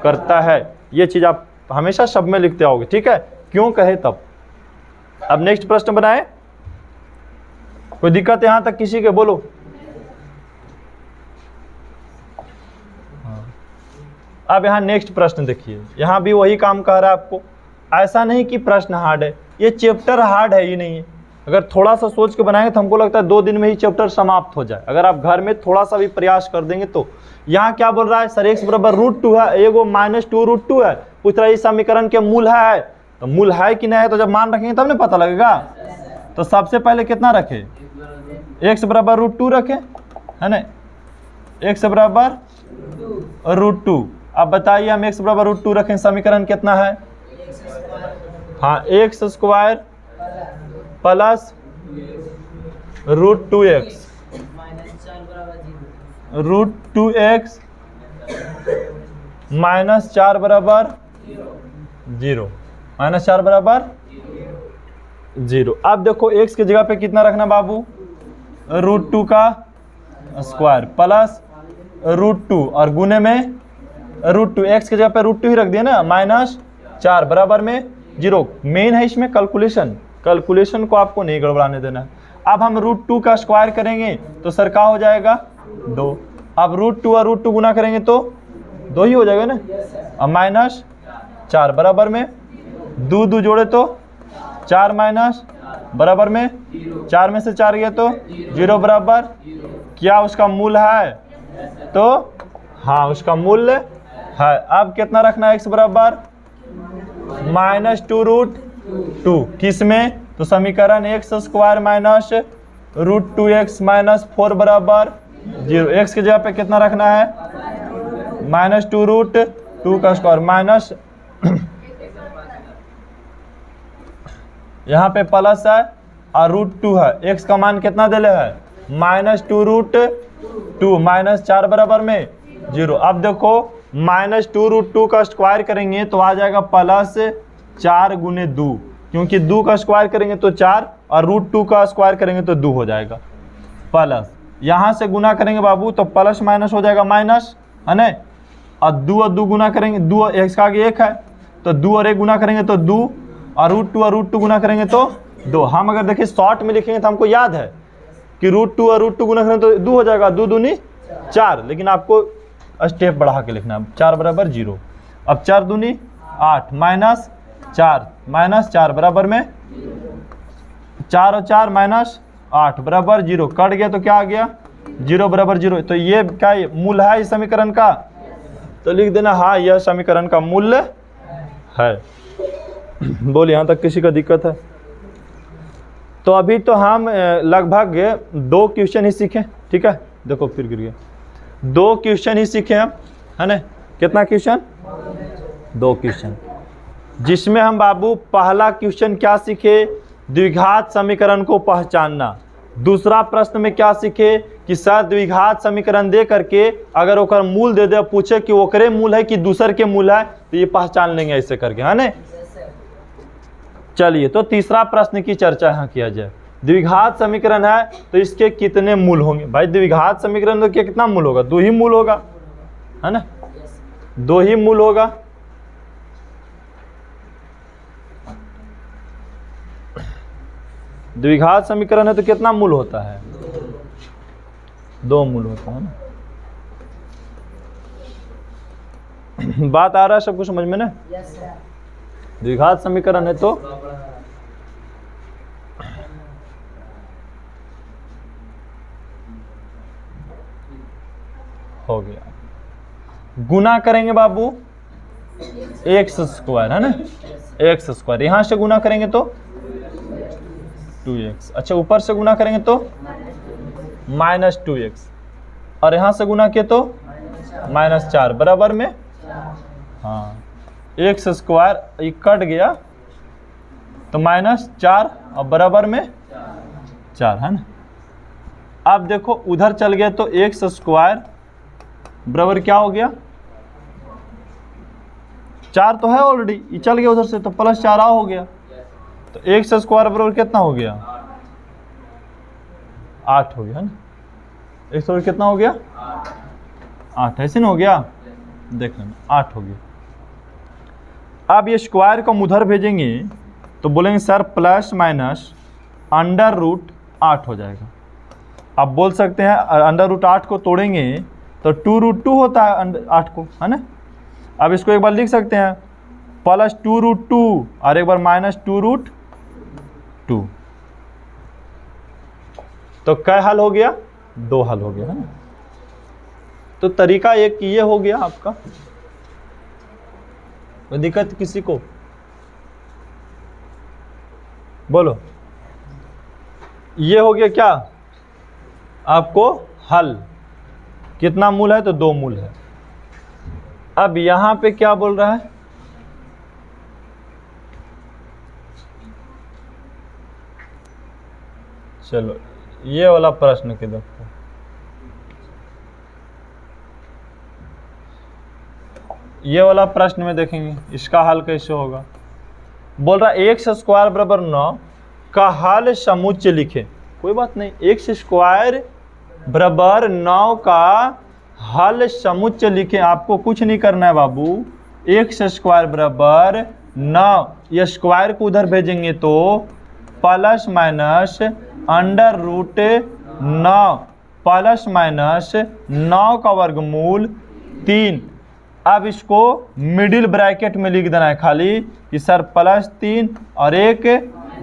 करता है। ये चीज आप हमेशा सब में लिखते आओगे, ठीक है, क्यों कहे तब। अब नेक्स्ट प्रश्न बनाए, कोई दिक्कत यहां तक किसी के, बोलो। अब यहाँ नेक्स्ट प्रश्न देखिए, यहाँ भी वही काम कह रहा है आपको, ऐसा नहीं कि प्रश्न हार्ड है, ये चैप्टर हार्ड है ही नहीं है, अगर थोड़ा सा सोच के बनाएंगे तो हमको लगता है 2 दिन में ही चैप्टर समाप्त हो जाए, अगर आप घर में थोड़ा सा भी प्रयास कर देंगे तो। यहाँ क्या बोल रहा है सर, x बराबर √2 है, एगो -2√2 है, पूछ रहा है इस समीकरण के मूल है, तो मूल है कि नहीं है, तो जब मान रखेंगे तब ना पता लगेगा। तो सबसे पहले कितना रखे, x बराबर √2 रखे, है ना, x बराबर √2। अब बताइए हम x बराबर √2 रखें, समीकरण कितना है, हाँ x² प्लस √2x √2x -4 बराबर 0, -4 बराबर 0। अब देखो x की जगह पे कितना रखना बाबू, √2 का स्क्वायर प्लस √2 और गुने में √2, x की जगह पे √2 ही रख दिया ना, -4 बराबर में 0। मेन है इसमें कैलकुलेशन, कैलकुलेशन को आपको नहीं गड़बड़ाने देना है। अब हम √2 का स्क्वायर करेंगे तो सर क्या हो जाएगा 2, अब √2 और √2 गुना करेंगे तो 2 ही हो जाएगा ना, अब -4 बराबर में 2 जोड़े तो 4 माइनस बराबर में 4 में से 4 गया तो 0 बराबर, क्या उसका मूल है, तो हाँ उसका मूल्य है। अब कितना रखना है, x बराबर -2√2, किस में, तो समीकरण x² - √2x - 4 बराबर 0। एक्स की जगह पे कितना रखना है, -2√2 का स्क्वायर माइनस यहाँ पे प्लस है और √2 है। एक्स का मान कितना दिले है, -2√2 -4 बराबर में 0। अब देखो -2√2 का स्क्वायर करेंगे तो आ जाएगा +4 गुने 2, क्योंकि 2 का स्क्वायर करेंगे तो 4 और √2 का स्क्वायर करेंगे तो 2 हो जाएगा। प्लस यहाँ से गुना करेंगे बाबू तो प्लस माइनस हो जाएगा माइनस, है ना। और 2 और 2 गुना करेंगे, 2 एक्स का आगे 1 है तो 2 और 1 गुना करेंगे तो 2 और √2 गुना करेंगे तो 2। हम अगर देखिए शॉर्ट में लिखेंगे तो हमको याद है कि √2 और √2 गुना करेंगे तो 2 हो जाएगा, 2 दूनी 4, लेकिन आपको स्टेप बढ़ा के लिखना है। 4 बराबर 0। अब 4 दूनी 8 -4 बराबर में 4 और 4 -8 बराबर 0। कट गया तो क्या आ गया, 0 बराबर 0। तो ये क्या मूल है इस समीकरण का, तो लिख देना हाँ यह समीकरण का मूल्य है। बोल यहाँ तक किसी का दिक्कत है? तो अभी तो हम लगभग 2 क्वेश्चन ही सीखे, ठीक है। देखो फिर गिर गया, 2 क्वेश्चन ही सीखे हम, है ना। कितना क्वेश्चन, 2 क्वेश्चन, जिसमें हम बाबू पहला क्वेश्चन क्या सीखे, द्विघात समीकरण को पहचानना। दूसरा प्रश्न में क्या सीखे कि सर द्विघात समीकरण दे करके अगर ओकर मूल दे दे, पूछे कि ओकरे मूल है कि दूसर के मूल है, तो ये पहचान लेंगे ऐसे करके, है ना। चलिए तो तीसरा प्रश्न की चर्चा यहाँ किया जाए। द्विघात समीकरण है तो इसके कितने मूल होंगे। भाई द्विघात समीकरण तो कितना मूल होगा, 2 ही मूल होगा, है ना, 2 ही मूल होगा। द्विघात समीकरण है तो कितना मूल होता है, 2 मूल होता है ना। बात आ रहा है सबको समझ में ना। द्विघात समीकरण है तो हो गया, गुना करेंगे बाबू x², है ना, x²। यहां से गुना करेंगे तो 2x। अच्छा ऊपर से गुना करेंगे तो -2x और यहां से गुना किए तो -4 बराबर में, हाँ x² कट गया तो -4 और बराबर में 4, है ना। अब देखो उधर चल गया तो x² बराबर क्या हो गया, 4 तो है ऑलरेडी, ये चल गया उधर से तो +4 हो गया, तो x² बराबर कितना हो गया, 8 हो गया, है ना। x बराबर कितना हो गया, 8, ऐसे ना हो गया, देख लेना 8 हो गया। अब ये स्क्वायर को हम उधर भेजेंगे तो बोलेंगे सर ±√8 हो जाएगा। अब बोल सकते हैं √8 को तोड़ेंगे तो 2√2 होता है 8 को, है ना। अब इसको एक बार लिख सकते हैं +2√2 और एक बार -2√2। तो क्या हल हो गया, 2 हल हो गया, है ना। तो तरीका एक ये हो गया आपका, कोई दिक्कत किसी को, बोलो। ये हो गया क्या आपको हल, कितना मूल है तो 2 मूल है। अब यहां पे क्या बोल रहा है, चलो ये वाला प्रश्न के देखो, ये वाला प्रश्न में देखेंगे इसका हल कैसे होगा। बोल रहा x² बराबर 9 का हल समुच्चय लिखे। कोई बात नहीं, x² बराबर 9 का हल समुच्चय लिखे, आपको कुछ नहीं करना है बाबू। x² बराबर 9, ये स्क्वायर को उधर भेजेंगे तो ±√9 ±9 का वर्गमूल 3। अब इसको मिडिल ब्रैकेट में लिख देना है खाली कि सर +3 और एक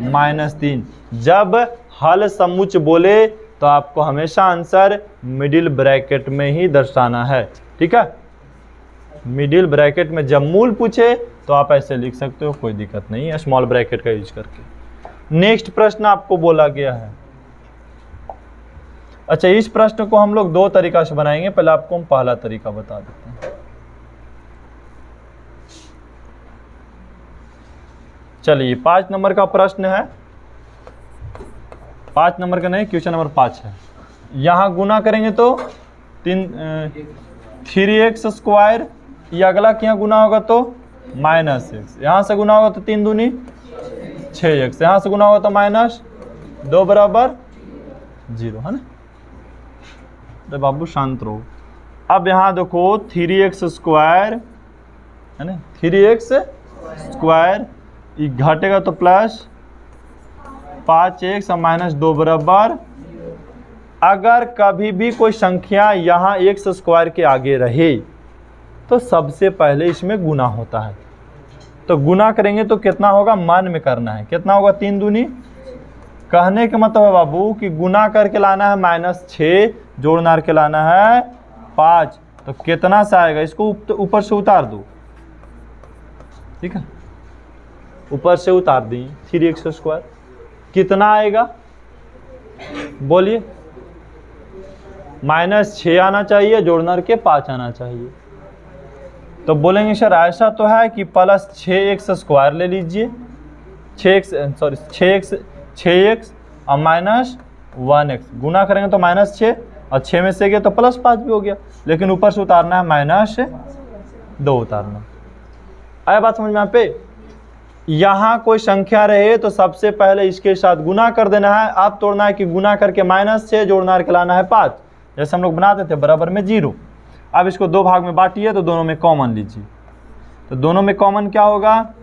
-3। जब हल समुच्चय बोले तो आपको हमेशा आंसर मिडिल ब्रैकेट में ही दर्शाना है, ठीक है। मिडिल ब्रैकेट में जब मूल पूछे तो आप ऐसे लिख सकते हो, कोई दिक्कत नहीं है स्मॉल ब्रैकेट का यूज करके। नेक्स्ट प्रश्न आपको बोला गया है अच्छा, इस प्रश्न को हम लोग 2 तरीका से बनाएंगे। पहले आपको हम पहला तरीका बता देते हैं। चलिए 5 नंबर का प्रश्न है, 5 नंबर का नहीं, क्वेश्चन नंबर 5 है। यहाँ गुना करेंगे तो 3x², ये अगला क्या गुना होगा तो -x, यहाँ से गुना होगा तो 3 दूनी 6x, यहाँ से गुना होगा तो -2 बराबर 0, है ना। तो बाबू शांत रहो। अब यहाँ देखो 3x² है ना, 3x², ये घटेगा तो प्लस 5x और -2 बराबर, अगर कभी भी कोई संख्या यहाँ x² के आगे रहे तो सबसे पहले इसमें गुना होता है। तो गुना करेंगे तो कितना होगा, मान में करना है, कितना होगा 3 दूनी, कहने का मतलब है बाबू कि गुना करके लाना है -6, जोड़ना के लाना है 5, तो कितना से आएगा, इसको ऊपर से उतार दो, ठीक है, ऊपर से उतार दी 3x², कितना आएगा बोलिए, -6 आना चाहिए, जोड़ना के 5 आना चाहिए। तो बोलेंगे सर ऐसा तो है कि प्लस 6x² ले लीजिए, 6x और -1x, गुना करेंगे तो -6 और 6 में से गया तो +5 भी हो गया, लेकिन ऊपर से उतारना है -2 उतारना। आया बात समझ में यहाँ पे। यहाँ कोई संख्या रहे तो सबसे पहले इसके साथ गुना कर देना है। आप तोड़ना है कि गुना करके -6, जोड़ना के लाना है 5, जैसे हम लोग बनाते थे, बराबर में 0। अब इसको 2 भाग में बांटिए तो दोनों में कॉमन लीजिए, तो दोनों में कॉमन क्या होगा,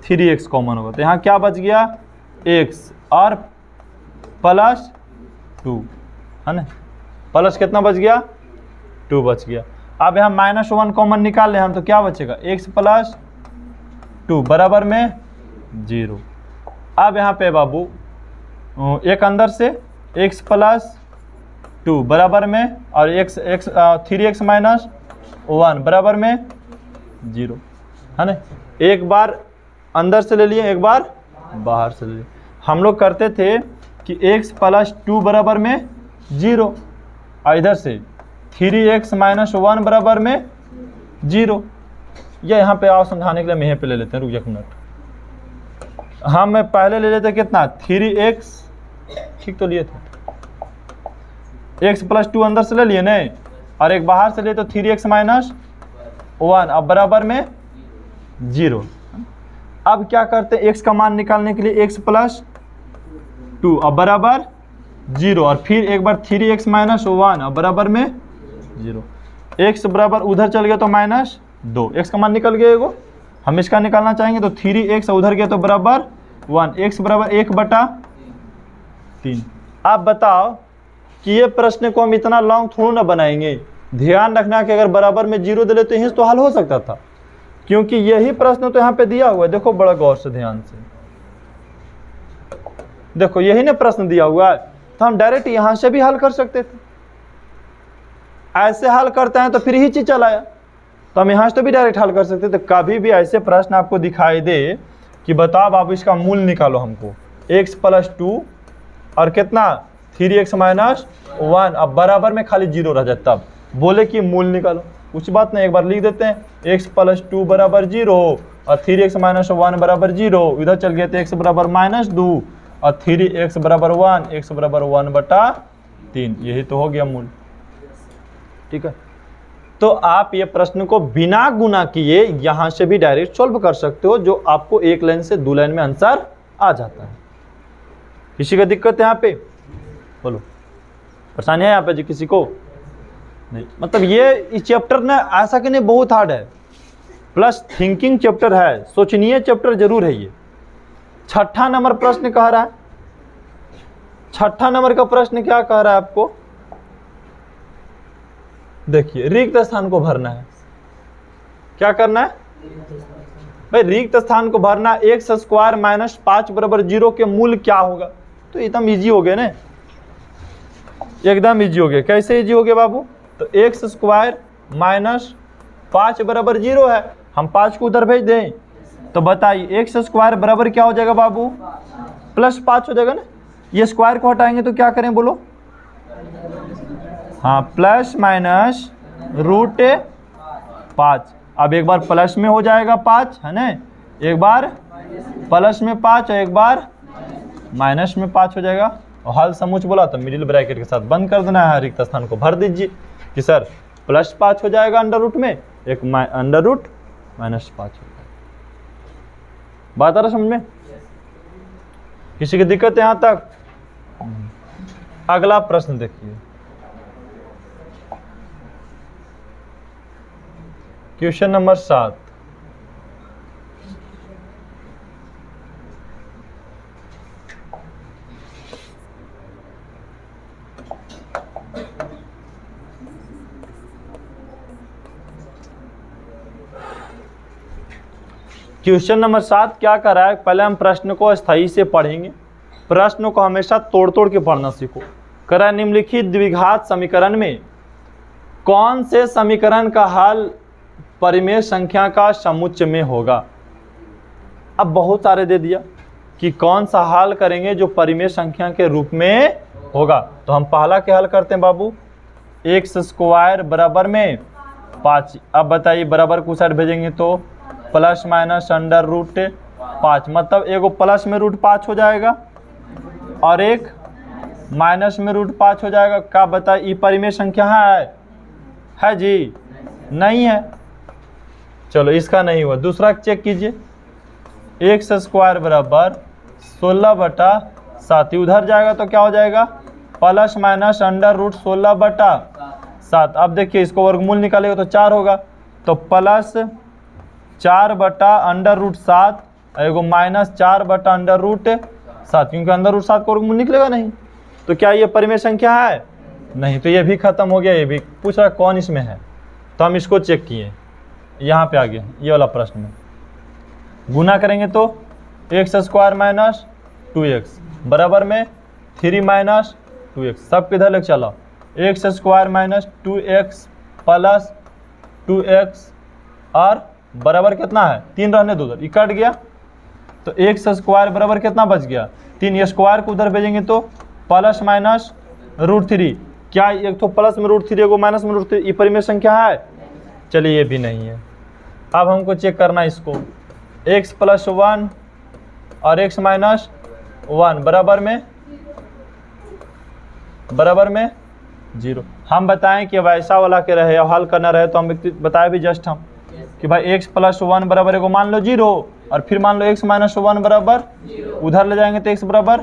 3x कॉमन होगा, तो यहाँ क्या बच गया, x और +2, है ना, प्लस कितना बच गया, 2 बच गया। अब यहाँ -1 कॉमन निकाल लें हम, तो क्या बचेगा, x + 2 बराबर में 0। अब यहाँ पे बाबू एक अंदर से x + 2 बराबर में, और 3x - 1 बराबर में 0, है ना। एक बार अंदर से ले लिए, एक बार बाहर से ले लिए। हम लोग करते थे कि x + 2 बराबर में 0, और इधर से 3x - 1 बराबर में 0। या यहाँ पे आओ समझाने के लिए, मैं यहाँ पे ले लेते हैं, रुक 1 मिनट। हम पहले ले लेते कितना, 3x, ठीक तो लिए थे, x + 2 अंदर से ले लिए नहीं, और एक बाहर से ले तो 3x - 1 अब बराबर में 0। अब क्या करते हैं, x का मान निकालने के लिए x + 2 अब बराबर 0, और फिर एक बार 3x - 1 अब बराबर में 0। x बराबर उधर चल गया तो -2, x का मान निकल गया एगो, हम इसका निकालना चाहेंगे तो 3x उधर गया तो बराबर 1, x बराबर 1/3। आप बताओ कि ये प्रश्न को हम इतना लॉन्ग थोड़ा ना बनाएंगे। ध्यान रखना कि अगर बराबर में 0 दे लेते हैं तो हल हो सकता था, क्योंकि यही प्रश्न तो यहाँ पे दिया हुआ है। देखो बड़ा गौर से ध्यान से देखो, यही ना प्रश्न दिया हुआ है, तो हम डायरेक्ट यहाँ से भी हल कर सकते थे। ऐसे हल करते हैं तो फिर ही चीज चलाया, तो हम यहाँ से तो भी डायरेक्ट हल कर सकते थे। कभी भी ऐसे प्रश्न आपको दिखाई दे कि बताओ बाबू इसका मूल निकालो हमको, x + 2 और कितना 3x - 1 अब बराबर में खाली 0 रह जाए, तब बोले कि मूल निकालो। कुछ बात नहीं, एक बार लिख देते हैं, x + 2 बराबर 0 और 3x - 1 बराबर 0, इधर चल गए तो x बराबर -2 और 3x बराबर 1, x बराबर 1/3, यही तो हो गया मूल, ठीक है। तो आप ये प्रश्न को बिना गुना किए यहाँ से भी डायरेक्ट सॉल्व कर सकते हो, जो आपको 1 लाइन से 2 लाइन में आंसर आ जाता है। किसी का दिक्कत है यहाँ पे, बोलो, परेशानी है यहाँ पे जी किसी को नहीं? मतलब ये इस चैप्टर ना ऐसा कि नहीं बहुत हार्ड है, प्लस थिंकिंग चैप्टर है, सोचनीय चैप्टर जरूर है ये। 6ठा नंबर प्रश्न कह रहा है, 6ठा नंबर का प्रश्न क्या कह रहा है आपको, देखिए रिक्त स्थान को भरना है। क्या करना है भाई, रिक्त स्थान को भरना। x² - 5 बराबर 0 के मूल क्या होगा, तो एकदम इजी हो गया ना, एकदम इजी हो गया। कैसे इजी हो गया बाबू, तो x² - 5 बराबर 0 है, हम 5 को उधर भेज दें तो बताइए x² बराबर क्या हो जाएगा बाबू, +5 हो जाएगा ना। ये स्क्वायर को हटाएंगे तो क्या करें बोलो, हाँ प्लस माइनस रूट 5। अब एक बार प्लस में हो जाएगा 5 है ना, एक बार प्लस में 5 और एक बार माइनस में 5 हो जाएगा। और हल समुच्चय बोला तो मिडिल ब्रैकेट के साथ बंद कर देना है, रिक्त स्थान को भर दीजिए कि सर प्लस 5 हो जाएगा अंडर रूट में, एक अंडर रूट माइनस 5 हो जाएगा। बात आ रहा समझ में? किसी की दिक्कत है यहाँ तक? अगला प्रश्न देखिए, क्वेश्चन नंबर 7। क्वेश्चन नंबर 7 क्या कर रहा है, पहले हम प्रश्न को स्थायी से पढ़ेंगे। प्रश्न को हमेशा तोड़ तोड़ के पढ़ना सीखो। कर रहा है निम्नलिखित द्विघात समीकरण में कौन से समीकरण का हल परिमेय संख्या का समुच्चय में होगा। अब बहुत सारे दे दिया कि कौन सा हल करेंगे जो परिमेय संख्या के रूप में होगा। तो हम पहला क्या हल करते हैं बाबू, एक्स स्क्वायर बराबर में 5। अब बताइए बराबर को साइड भेजेंगे तो प्लस माइनस अंडर रूट 5, मतलब एगो प्लस में रूट 5 हो जाएगा और एक माइनस में रूट 5 हो जाएगा। क्या बताइए ये परिमेय संख्या है जी? नहीं है। चलो इसका नहीं हुआ, दूसरा चेक कीजिए, एक्स स्क्वायर बराबर 16/7, उधर जाएगा तो क्या हो जाएगा प्लस माइनस अंडर रूट 16/7। अब देखिए इसको वर्गमूल निकालेगा तो 4 होगा, तो प्लस 4/√7 एगो माइनस 4/√7, क्योंकि अंडर रूट 7 को वर्गमूल निकलेगा नहीं। तो क्या ये परिमेय संख्या है? नहीं। तो ये भी खत्म हो गया। ये भी पूछ रहा कौन इसमें है, तो हम इसको चेक किए, यहाँ पे आ गया ये वाला प्रश्न में। गुना करेंगे तो एक्स स्क्वायर माइनस 2x बराबर में 3 माइनस 2x, सब किधर लेके चला, x square minus 2x plus 2x और बराबर कितना है 3 रहने दो, उधर ये कट गया तो एक्स स्क्वायर बराबर कितना बच गया 3। ये स्क्वायर को उधर भेजेंगे तो प्लस माइनस √3। क्या एक तो प्लस में √3 एगो माइनस में √3, ये परिमेय संख्या है? चलिए ये भी नहीं है। अब हमको चेक करना इसको, x + 1 और x - 1 बराबर में 0। हम बताएं कि वैसा वाला के रहे और हल करना रहे तो हम बताए भी जस्ट हम कि भाई x + 1 बराबर एगो मान लो 0 और फिर मान लो x - 1 बराबर, उधर ले जाएंगे तो x बराबर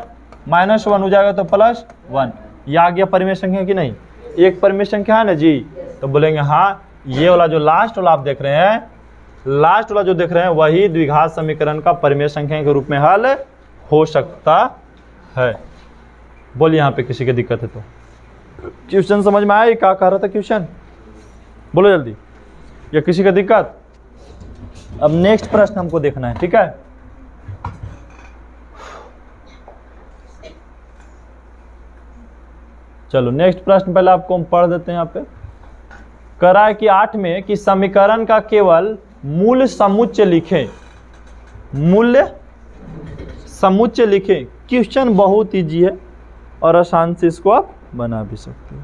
-1 हो जाएगा तो +1। ये आ गया परिमेय संख्या कि नहीं? एक परिमेय संख्या है ना जी। तो बोलेंगे हाँ ये वाला जो लास्ट वाला आप देख रहे हैं, लास्ट वाला जो देख रहे हैं वही द्विघात समीकरण का परिमेय संख्या के रूप में हल हो सकता है। बोलिए यहाँ पे किसी की दिक्कत है तो। क्वेश्चन समझ में आया? क्या कह रहा था क्वेश्चन? बोलो जल्दी। या किसी का दिक्कत? अब नेक्स्ट प्रश्न हमको देखना है, ठीक है। चलो नेक्स्ट प्रश्न पहले आपको हम पढ़ देते हैं। यहाँ पे कह रहा है कि 8 में कि समीकरण का केवल मूल समुच्चय लिखें, मूल्य समुच्चय लिखें। क्वेश्चन बहुत इजी है और आसान से इसको आप बना भी सकते हो।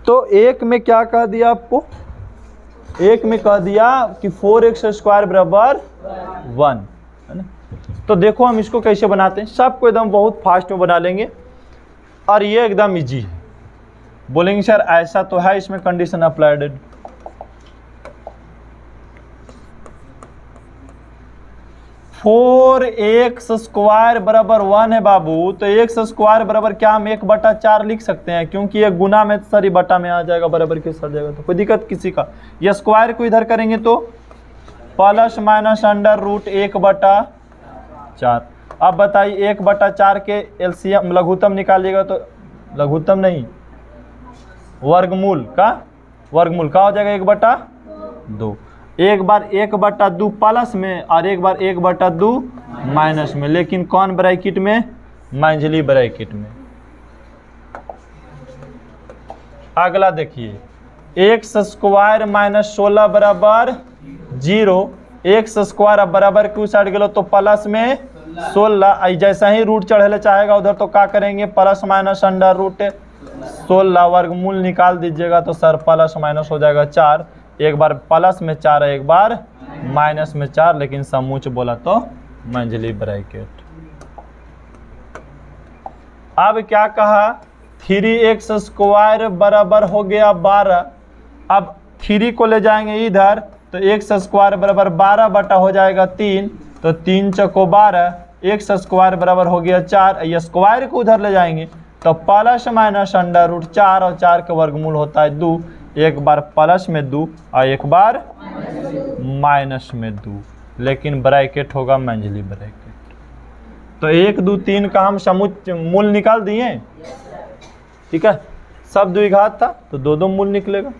तो एक में क्या कह दिया आपको, एक में कह दिया कि 4x² बराबर 1 है ना। तो देखो हम इसको कैसे बनाते हैं, सबको एकदम बहुत फास्ट में बना लेंगे और ये एकदम इजी है। बोलेंगे सर ऐसा तो है, इसमें कंडीशन अप्लाइड। 4x² बराबर 1 है बाबू, तो x² बराबर क्या हम 1/4 लिख सकते हैं, क्योंकि ये गुना में सारी बटा में आ जाएगा, बराबर के सर जाएगा, तो कोई दिक्कत किसी का। ये स्क्वायर को इधर करेंगे तो प्लस माइनस अंडर रूट 1/4। अब बताइए 1/4 के एलसीएम लघुत्तम निकालिएगा तो लघुत्तम नहीं वर्गमूल का हो जाएगा 1/2। एक बार 1/2 प्लस में और एक बार 1/2 माइनस में, लेकिन कौन ब्रैकेट में? मंझली ब्रैकेट में। अगला देखिए x² - 16 बराबर 0। x² अब बराबर क्यों साइड गलो तो प्लस में 16। जैसा ही रूट चढ़े चाहेगा उधर तो क्या करेंगे प्लस माइनस अंडर रूट 16 वर्गमूल निकाल दीजिएगा तो सर प्लस माइनस हो जाएगा 4। एक बार प्लस में 4 है, एक बार माइनस में 4, लेकिन समूच बोला तो मंझली ब्रैकेट। अब क्या कहा, 3x² बराबर हो गया 12। अब 3 को ले जाएंगे इधर तो x² बराबर 12 बटा हो जाएगा 3, तो 3 चौको 12, x² बराबर हो गया 4। ये स्क्वायर को उधर ले जाएंगे तो प्लस माइनस √4 और 4 का वर्गमूल होता है 2। एक बार प्लस में 2 और एक बार माइनस में 2, लेकिन ब्रैकेट होगा मंझली ब्रैकेट। तो 1 2 3 का हम समूच मूल निकाल दिए, ठीक है। सब द्विघात था तो 2 2 मूल निकलेगा।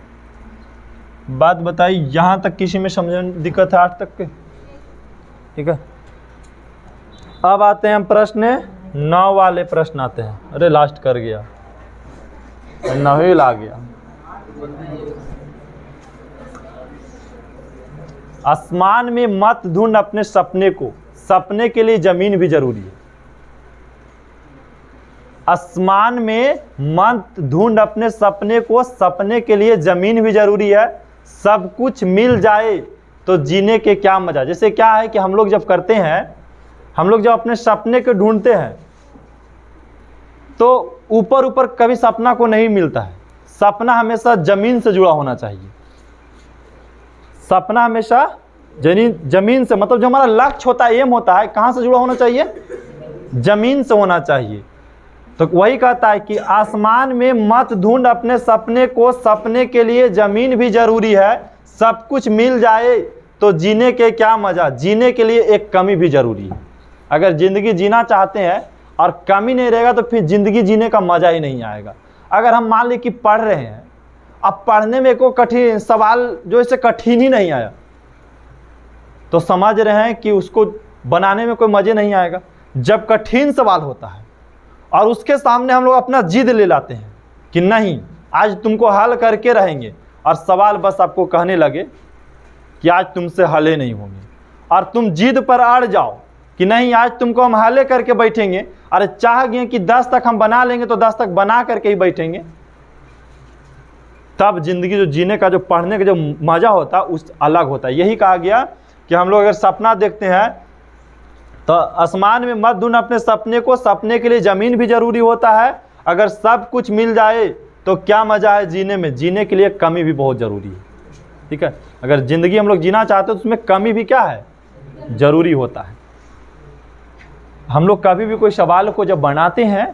बात बताइए, यहाँ तक किसी में समझने में दिक्कत है 8 तक के, ठीक है। अब आते हैं हम प्रश्न 9 वाले प्रश्न आते हैं। अरे लास्ट कर गया, 9 ला गया। आसमान में मत ढूंढ अपने सपने को, सपने के लिए जमीन भी जरूरी है। आसमान में मत ढूंढ अपने सपने को, सपने के लिए जमीन भी जरूरी है। सब कुछ मिल जाए तो जीने के क्या मजा। जैसे क्या है कि हम लोग जब करते हैं, हम लोग जब अपने सपने को ढूंढते हैं तो ऊपर ऊपर कभी सपना को नहीं मिलता है। सपना हमेशा जमीन से जुड़ा होना चाहिए। सपना हमेशा जमीन से, मतलब जो हमारा लक्ष्य होता है, एम होता है, कहाँ से जुड़ा होना चाहिए, जमीन से होना चाहिए। तो वही कहता है कि आसमान में मत ढूंढ अपने सपने को, सपने के लिए जमीन भी जरूरी है। सब कुछ मिल जाए तो जीने के क्या मजा, जीने के लिए एक कमी भी जरूरी है। अगर जिंदगी जीना चाहते हैं और कमी नहीं रहेगा तो फिर जिंदगी जीने का मजा ही नहीं आएगा। अगर हम मान ली कि पढ़ रहे हैं, अब पढ़ने में कोई कठिन सवाल जो इसे कठिन ही नहीं आया तो समझ रहे हैं कि उसको बनाने में कोई मजे नहीं आएगा। जब कठिन सवाल होता है और उसके सामने हम लोग अपना जिद ले लाते हैं कि नहीं आज तुमको हल करके रहेंगे, और सवाल बस आपको कहने लगे कि आज तुमसे हले नहीं होंगे, और तुम जिद पर अड़ जाओ कि नहीं आज तुमको हम हले करके बैठेंगे। अरे चाह गए कि 10 तक हम बना लेंगे तो 10 तक बना करके ही बैठेंगे। तब जिंदगी जो जीने का, जो पढ़ने का जो मजा होता है उस अलग होता है। यही कहा गया कि हम लोग अगर सपना देखते हैं तो आसमान में मत ढूंढ अपने सपने को, सपने के लिए जमीन भी जरूरी होता है। अगर सब कुछ मिल जाए तो क्या मजा है जीने में, जीने के लिए कमी भी बहुत जरूरी है, ठीक है। अगर जिंदगी हम लोग जीना चाहते हैं तो उसमें कमी भी क्या है, जरूरी होता है। हम लोग कभी भी कोई सवाल को जब बनाते हैं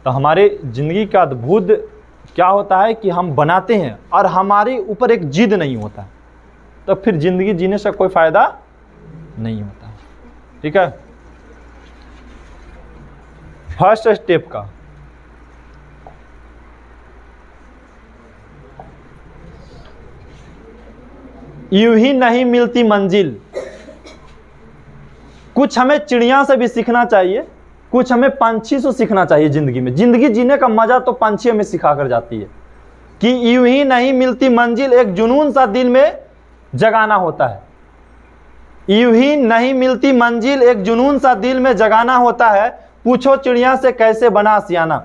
तो हमारे ज़िंदगी का अद्भुत क्या होता है कि हम बनाते हैं और हमारे ऊपर एक जिद नहीं होता, तो फिर ज़िंदगी जीने से कोई फ़ायदा नहीं होता, ठीक है। फर्स्ट स्टेप का यूं ही नहीं मिलती मंजिल। कुछ हमें चिड़िया से भी सीखना चाहिए, कुछ हमें पंछी से सीखना चाहिए। जिंदगी में, जिंदगी जीने का मजा तो पंछी हमें सिखा कर जाती है कि यूं ही नहीं मिलती मंजिल, एक जुनून सा दिल में जगाना होता है। यूं ही नहीं मिलती मंजिल, एक जुनून सा दिल में जगाना होता है। पूछो चिड़िया से कैसे बना आशियाना,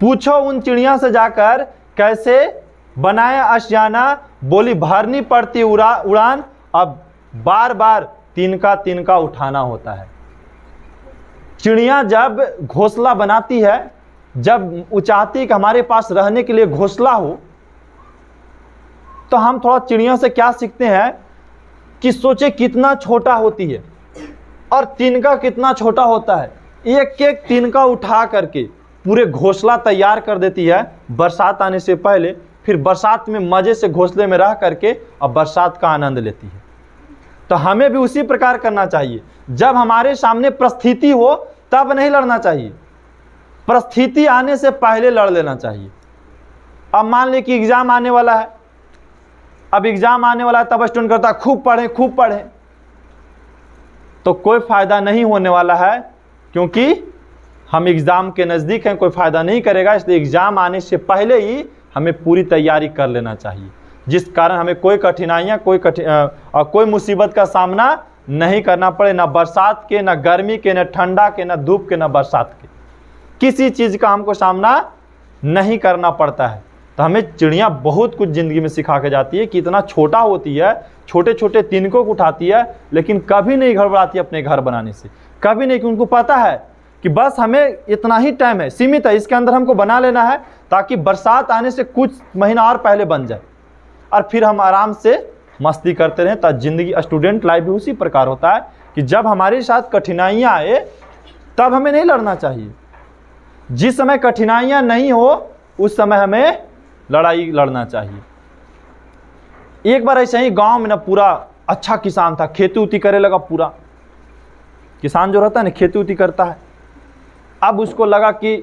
पूछो उन चिड़िया से जाकर कैसे बनाया आशियाना। बोली भरनी पड़ती उड़ान, अब बार बार तिनका तिनका उठाना होता है। चिड़िया जब घोंसला बनाती है, जब वो चाहती है कि हमारे पास रहने के लिए घोंसला हो, तो हम थोड़ा चिड़िया से क्या सीखते हैं कि सोचे कितना छोटा होती है और तिनका कितना छोटा होता है। एक एक तिनका उठा करके पूरे घोंसला तैयार कर देती है बरसात आने से पहले, फिर बरसात में मज़े से घोंसले में रह करके और बरसात का आनंद लेती है। तो हमें भी उसी प्रकार करना चाहिए। जब हमारे सामने परिस्थिति हो तब नहीं लड़ना चाहिए, परिस्थिति आने से पहले लड़ लेना चाहिए। अब मान ली कि एग्ज़ाम आने वाला है, अब एग्ज़ाम आने वाला है, तब स्टूडेंट करता है खूब पढ़ें खूब पढ़ें, तो कोई फ़ायदा नहीं होने वाला है, क्योंकि हम एग्ज़ाम के नज़दीक हैं, कोई फ़ायदा नहीं करेगा। इसलिए एग्ज़ाम आने से पहले ही हमें पूरी तैयारी कर लेना चाहिए, जिस कारण हमें कोई कठिनाइयाँ, कोई मुसीबत का सामना नहीं करना पड़े, ना बरसात के, ना गर्मी के, ना ठंडा के, ना धूप के, ना बरसात के। किसी चीज़ का हमको सामना नहीं करना पड़ता है। तो हमें चिड़िया बहुत कुछ ज़िंदगी में सिखा के जाती है कि इतना छोटा होती है, छोटे छोटे तिनकों को उठाती है, लेकिन कभी नहीं घबराती अपने घर बनाने से, कभी नहीं, कि उनको पता है कि बस हमें इतना ही टाइम है, सीमित है, इसके अंदर हमको बना लेना है ताकि बरसात आने से कुछ महीना और पहले बन जाए और फिर हम आराम से मस्ती करते रहें। तो ज़िंदगी, स्टूडेंट लाइफ भी उसी प्रकार होता है कि जब हमारे साथ कठिनाइयाँ आए तब हमें नहीं लड़ना चाहिए। जिस समय कठिनाइयाँ नहीं हो उस समय हमें लड़ाई लड़ना चाहिए। एक बार ऐसे ही गांव में ना पूरा अच्छा किसान था, खेती उती करे लगा। पूरा किसान जो रहता है ना, खेती उती करता है। अब उसको लगा कि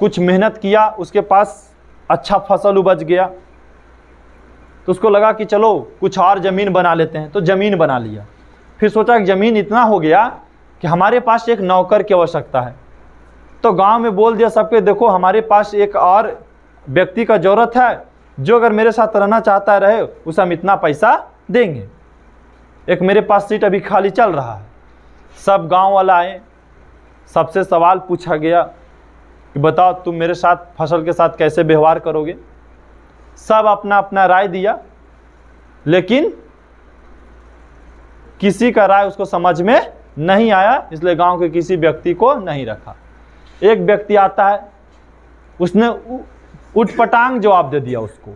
कुछ मेहनत किया, उसके पास अच्छा फसल उपज गया, तो उसको लगा कि चलो कुछ और ज़मीन बना लेते हैं। तो ज़मीन बना लिया। फिर सोचा कि ज़मीन इतना हो गया कि हमारे पास एक नौकर की आवश्यकता है। तो गांव में बोल दिया सबके, देखो हमारे पास एक और व्यक्ति का ज़रूरत है, जो अगर मेरे साथ रहना चाहता है रहे, उसे हम इतना पैसा देंगे। एक मेरे पास सीट अभी खाली चल रहा है। सब गांव वाला आए, सबसे सवाल पूछा गया कि बताओ तुम मेरे साथ फसल के साथ कैसे व्यवहार करोगे। सब अपना अपना राय दिया, लेकिन किसी का राय उसको समझ में नहीं आया, इसलिए गांव के किसी व्यक्ति को नहीं रखा। एक व्यक्ति आता है, उसने उटपटांग जवाब दे दिया उसको।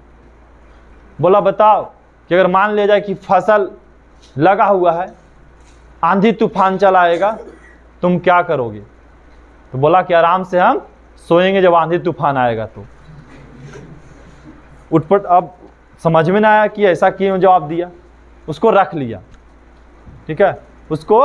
बोला बताओ कि अगर मान लिया जाए कि फसल लगा हुआ है, आंधी तूफान चला आएगा, तुम क्या करोगे। तो बोला कि आराम से हम सोएंगे जब आंधी तूफान आएगा। तो उटपट अब समझ में ना आया कि ऐसा क्यों जवाब दिया, उसको रख लिया। ठीक है, उसको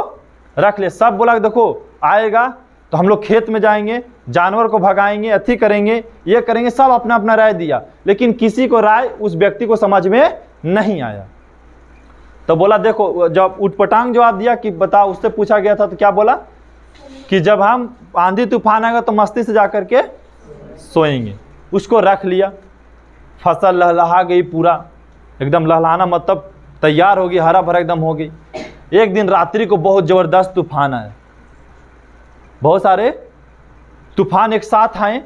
रख लिया। सब बोला कि देखो आएगा तो हम लोग खेत में जाएंगे, जानवर को भगाएंगे, अथी करेंगे, ये करेंगे। सब अपना अपना राय दिया, लेकिन किसी को राय उस व्यक्ति को समझ में नहीं आया। तो बोला देखो, जब उटपटांग जवाब दिया कि बताओ, उससे पूछा गया था तो क्या बोला कि जब हम आंधी तूफान आएगा तो मस्ती से जा करके सोएंगे। उसको रख लिया। फसल लहलहा गई, पूरा एकदम लहलहाना मतलब तैयार होगी, हरा भरा एकदम हो गई। एक दिन रात्रि को बहुत ज़बरदस्त तूफान आया, बहुत सारे तूफान एक साथ आए।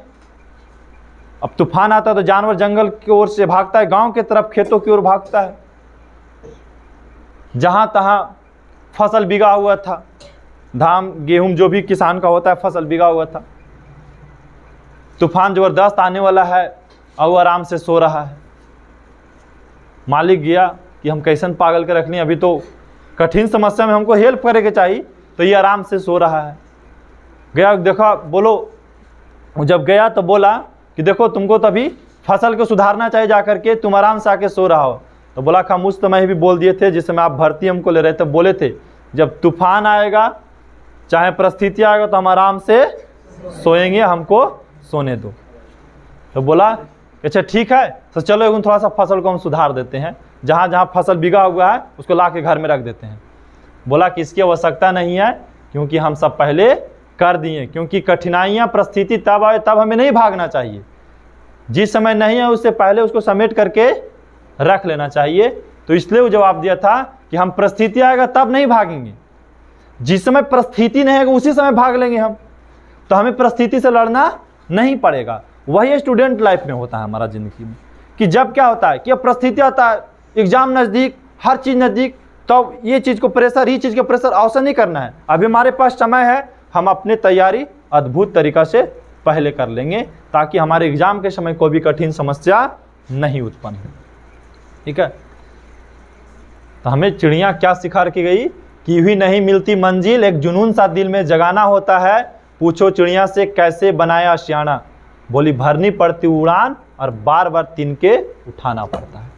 अब तूफान आता है तो जानवर जंगल की ओर से भागता है, गांव की तरफ खेतों की ओर भागता है। जहां तहां फसल बिगा हुआ था, धान गेहूं जो भी किसान का होता है, फसल बिगा हुआ था। तूफान ज़बरदस्त आने वाला है और वो आराम से सो रहा है। मालिक गया कि हम कैसन पागल के रखनी, अभी तो कठिन समस्या में हमको हेल्प करे के चाहिए, तो ये आराम से सो रहा है। गया, देखा, बोलो, जब गया तो बोला कि देखो तुमको तो अभी फसल को सुधारना चाहिए, जा करके तुम आराम से आके सो रहा हो। तो बोला खामोश, तो मैं भी बोल दिए थे जिस समय आप भर्ती हमको ले रहे थे, बोले थे जब तूफान आएगा चाहे परिस्थिति आएगा तो हम आराम से सोएंगे, हमको सोने दो। तो बोला अच्छा ठीक है, तो चलो थोड़ा सा फसल को हम सुधार देते हैं, जहाँ जहाँ फसल बिगा हुआ है उसको ला के घर में रख देते हैं। बोला कि इसकी आवश्यकता नहीं है, क्योंकि हम सब पहले कर दिए। क्योंकि कठिनाइयाँ परिस्थिति तब आए तब हमें नहीं भागना चाहिए, जिस समय नहीं है उससे पहले उसको समेट करके रख लेना चाहिए। तो इसलिए वो जवाब दिया था कि हम परिस्थिति आएगा तब नहीं भागेंगे, जिस समय परिस्थिति नहीं आएगा उसी समय भाग लेंगे हम। तो हमें परिस्थिति से लड़ना नहीं पड़ेगा। वही स्टूडेंट लाइफ में होता है हमारा ज़िंदगी में, कि जब क्या होता है कि अब परिस्थिति आता है, एग्जाम नज़दीक, हर चीज़ नज़दीक, तो ये चीज़ को प्रेशर, ये चीज़ के प्रेशर अवसर नहीं करना है। अभी हमारे पास समय है, हम अपनी तैयारी अद्भुत तरीक़ा से पहले कर लेंगे, ताकि हमारे एग्जाम के समय कोई भी कठिन समस्या नहीं उत्पन्न हो। ठीक है, तो हमें चिड़िया क्या सिखा रखी गई कि यूं ही नहीं मिलती मंजिल, एक जुनून सा दिल में जगाना होता है। पूछो चिड़िया से कैसे बनाया आशियाना, बोली भरनी पड़ती उड़ान और बार बार तिनके उठाना पड़ता है।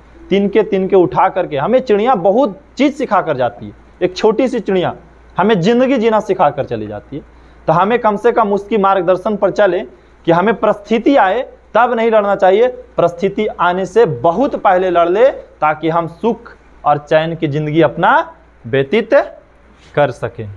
तिनके उठा करके हमें चिड़िया बहुत चीज़ सिखा कर जाती है। एक छोटी सी चिड़िया हमें ज़िंदगी जीना सिखा कर चली जाती है। तो हमें कम से कम उसकी मार्गदर्शन पर चले कि हमें परिस्थिति आए तब नहीं लड़ना चाहिए, परिस्थिति आने से बहुत पहले लड़ ले, ताकि हम सुख और चैन की ज़िंदगी अपना व्यतीत कर सकें।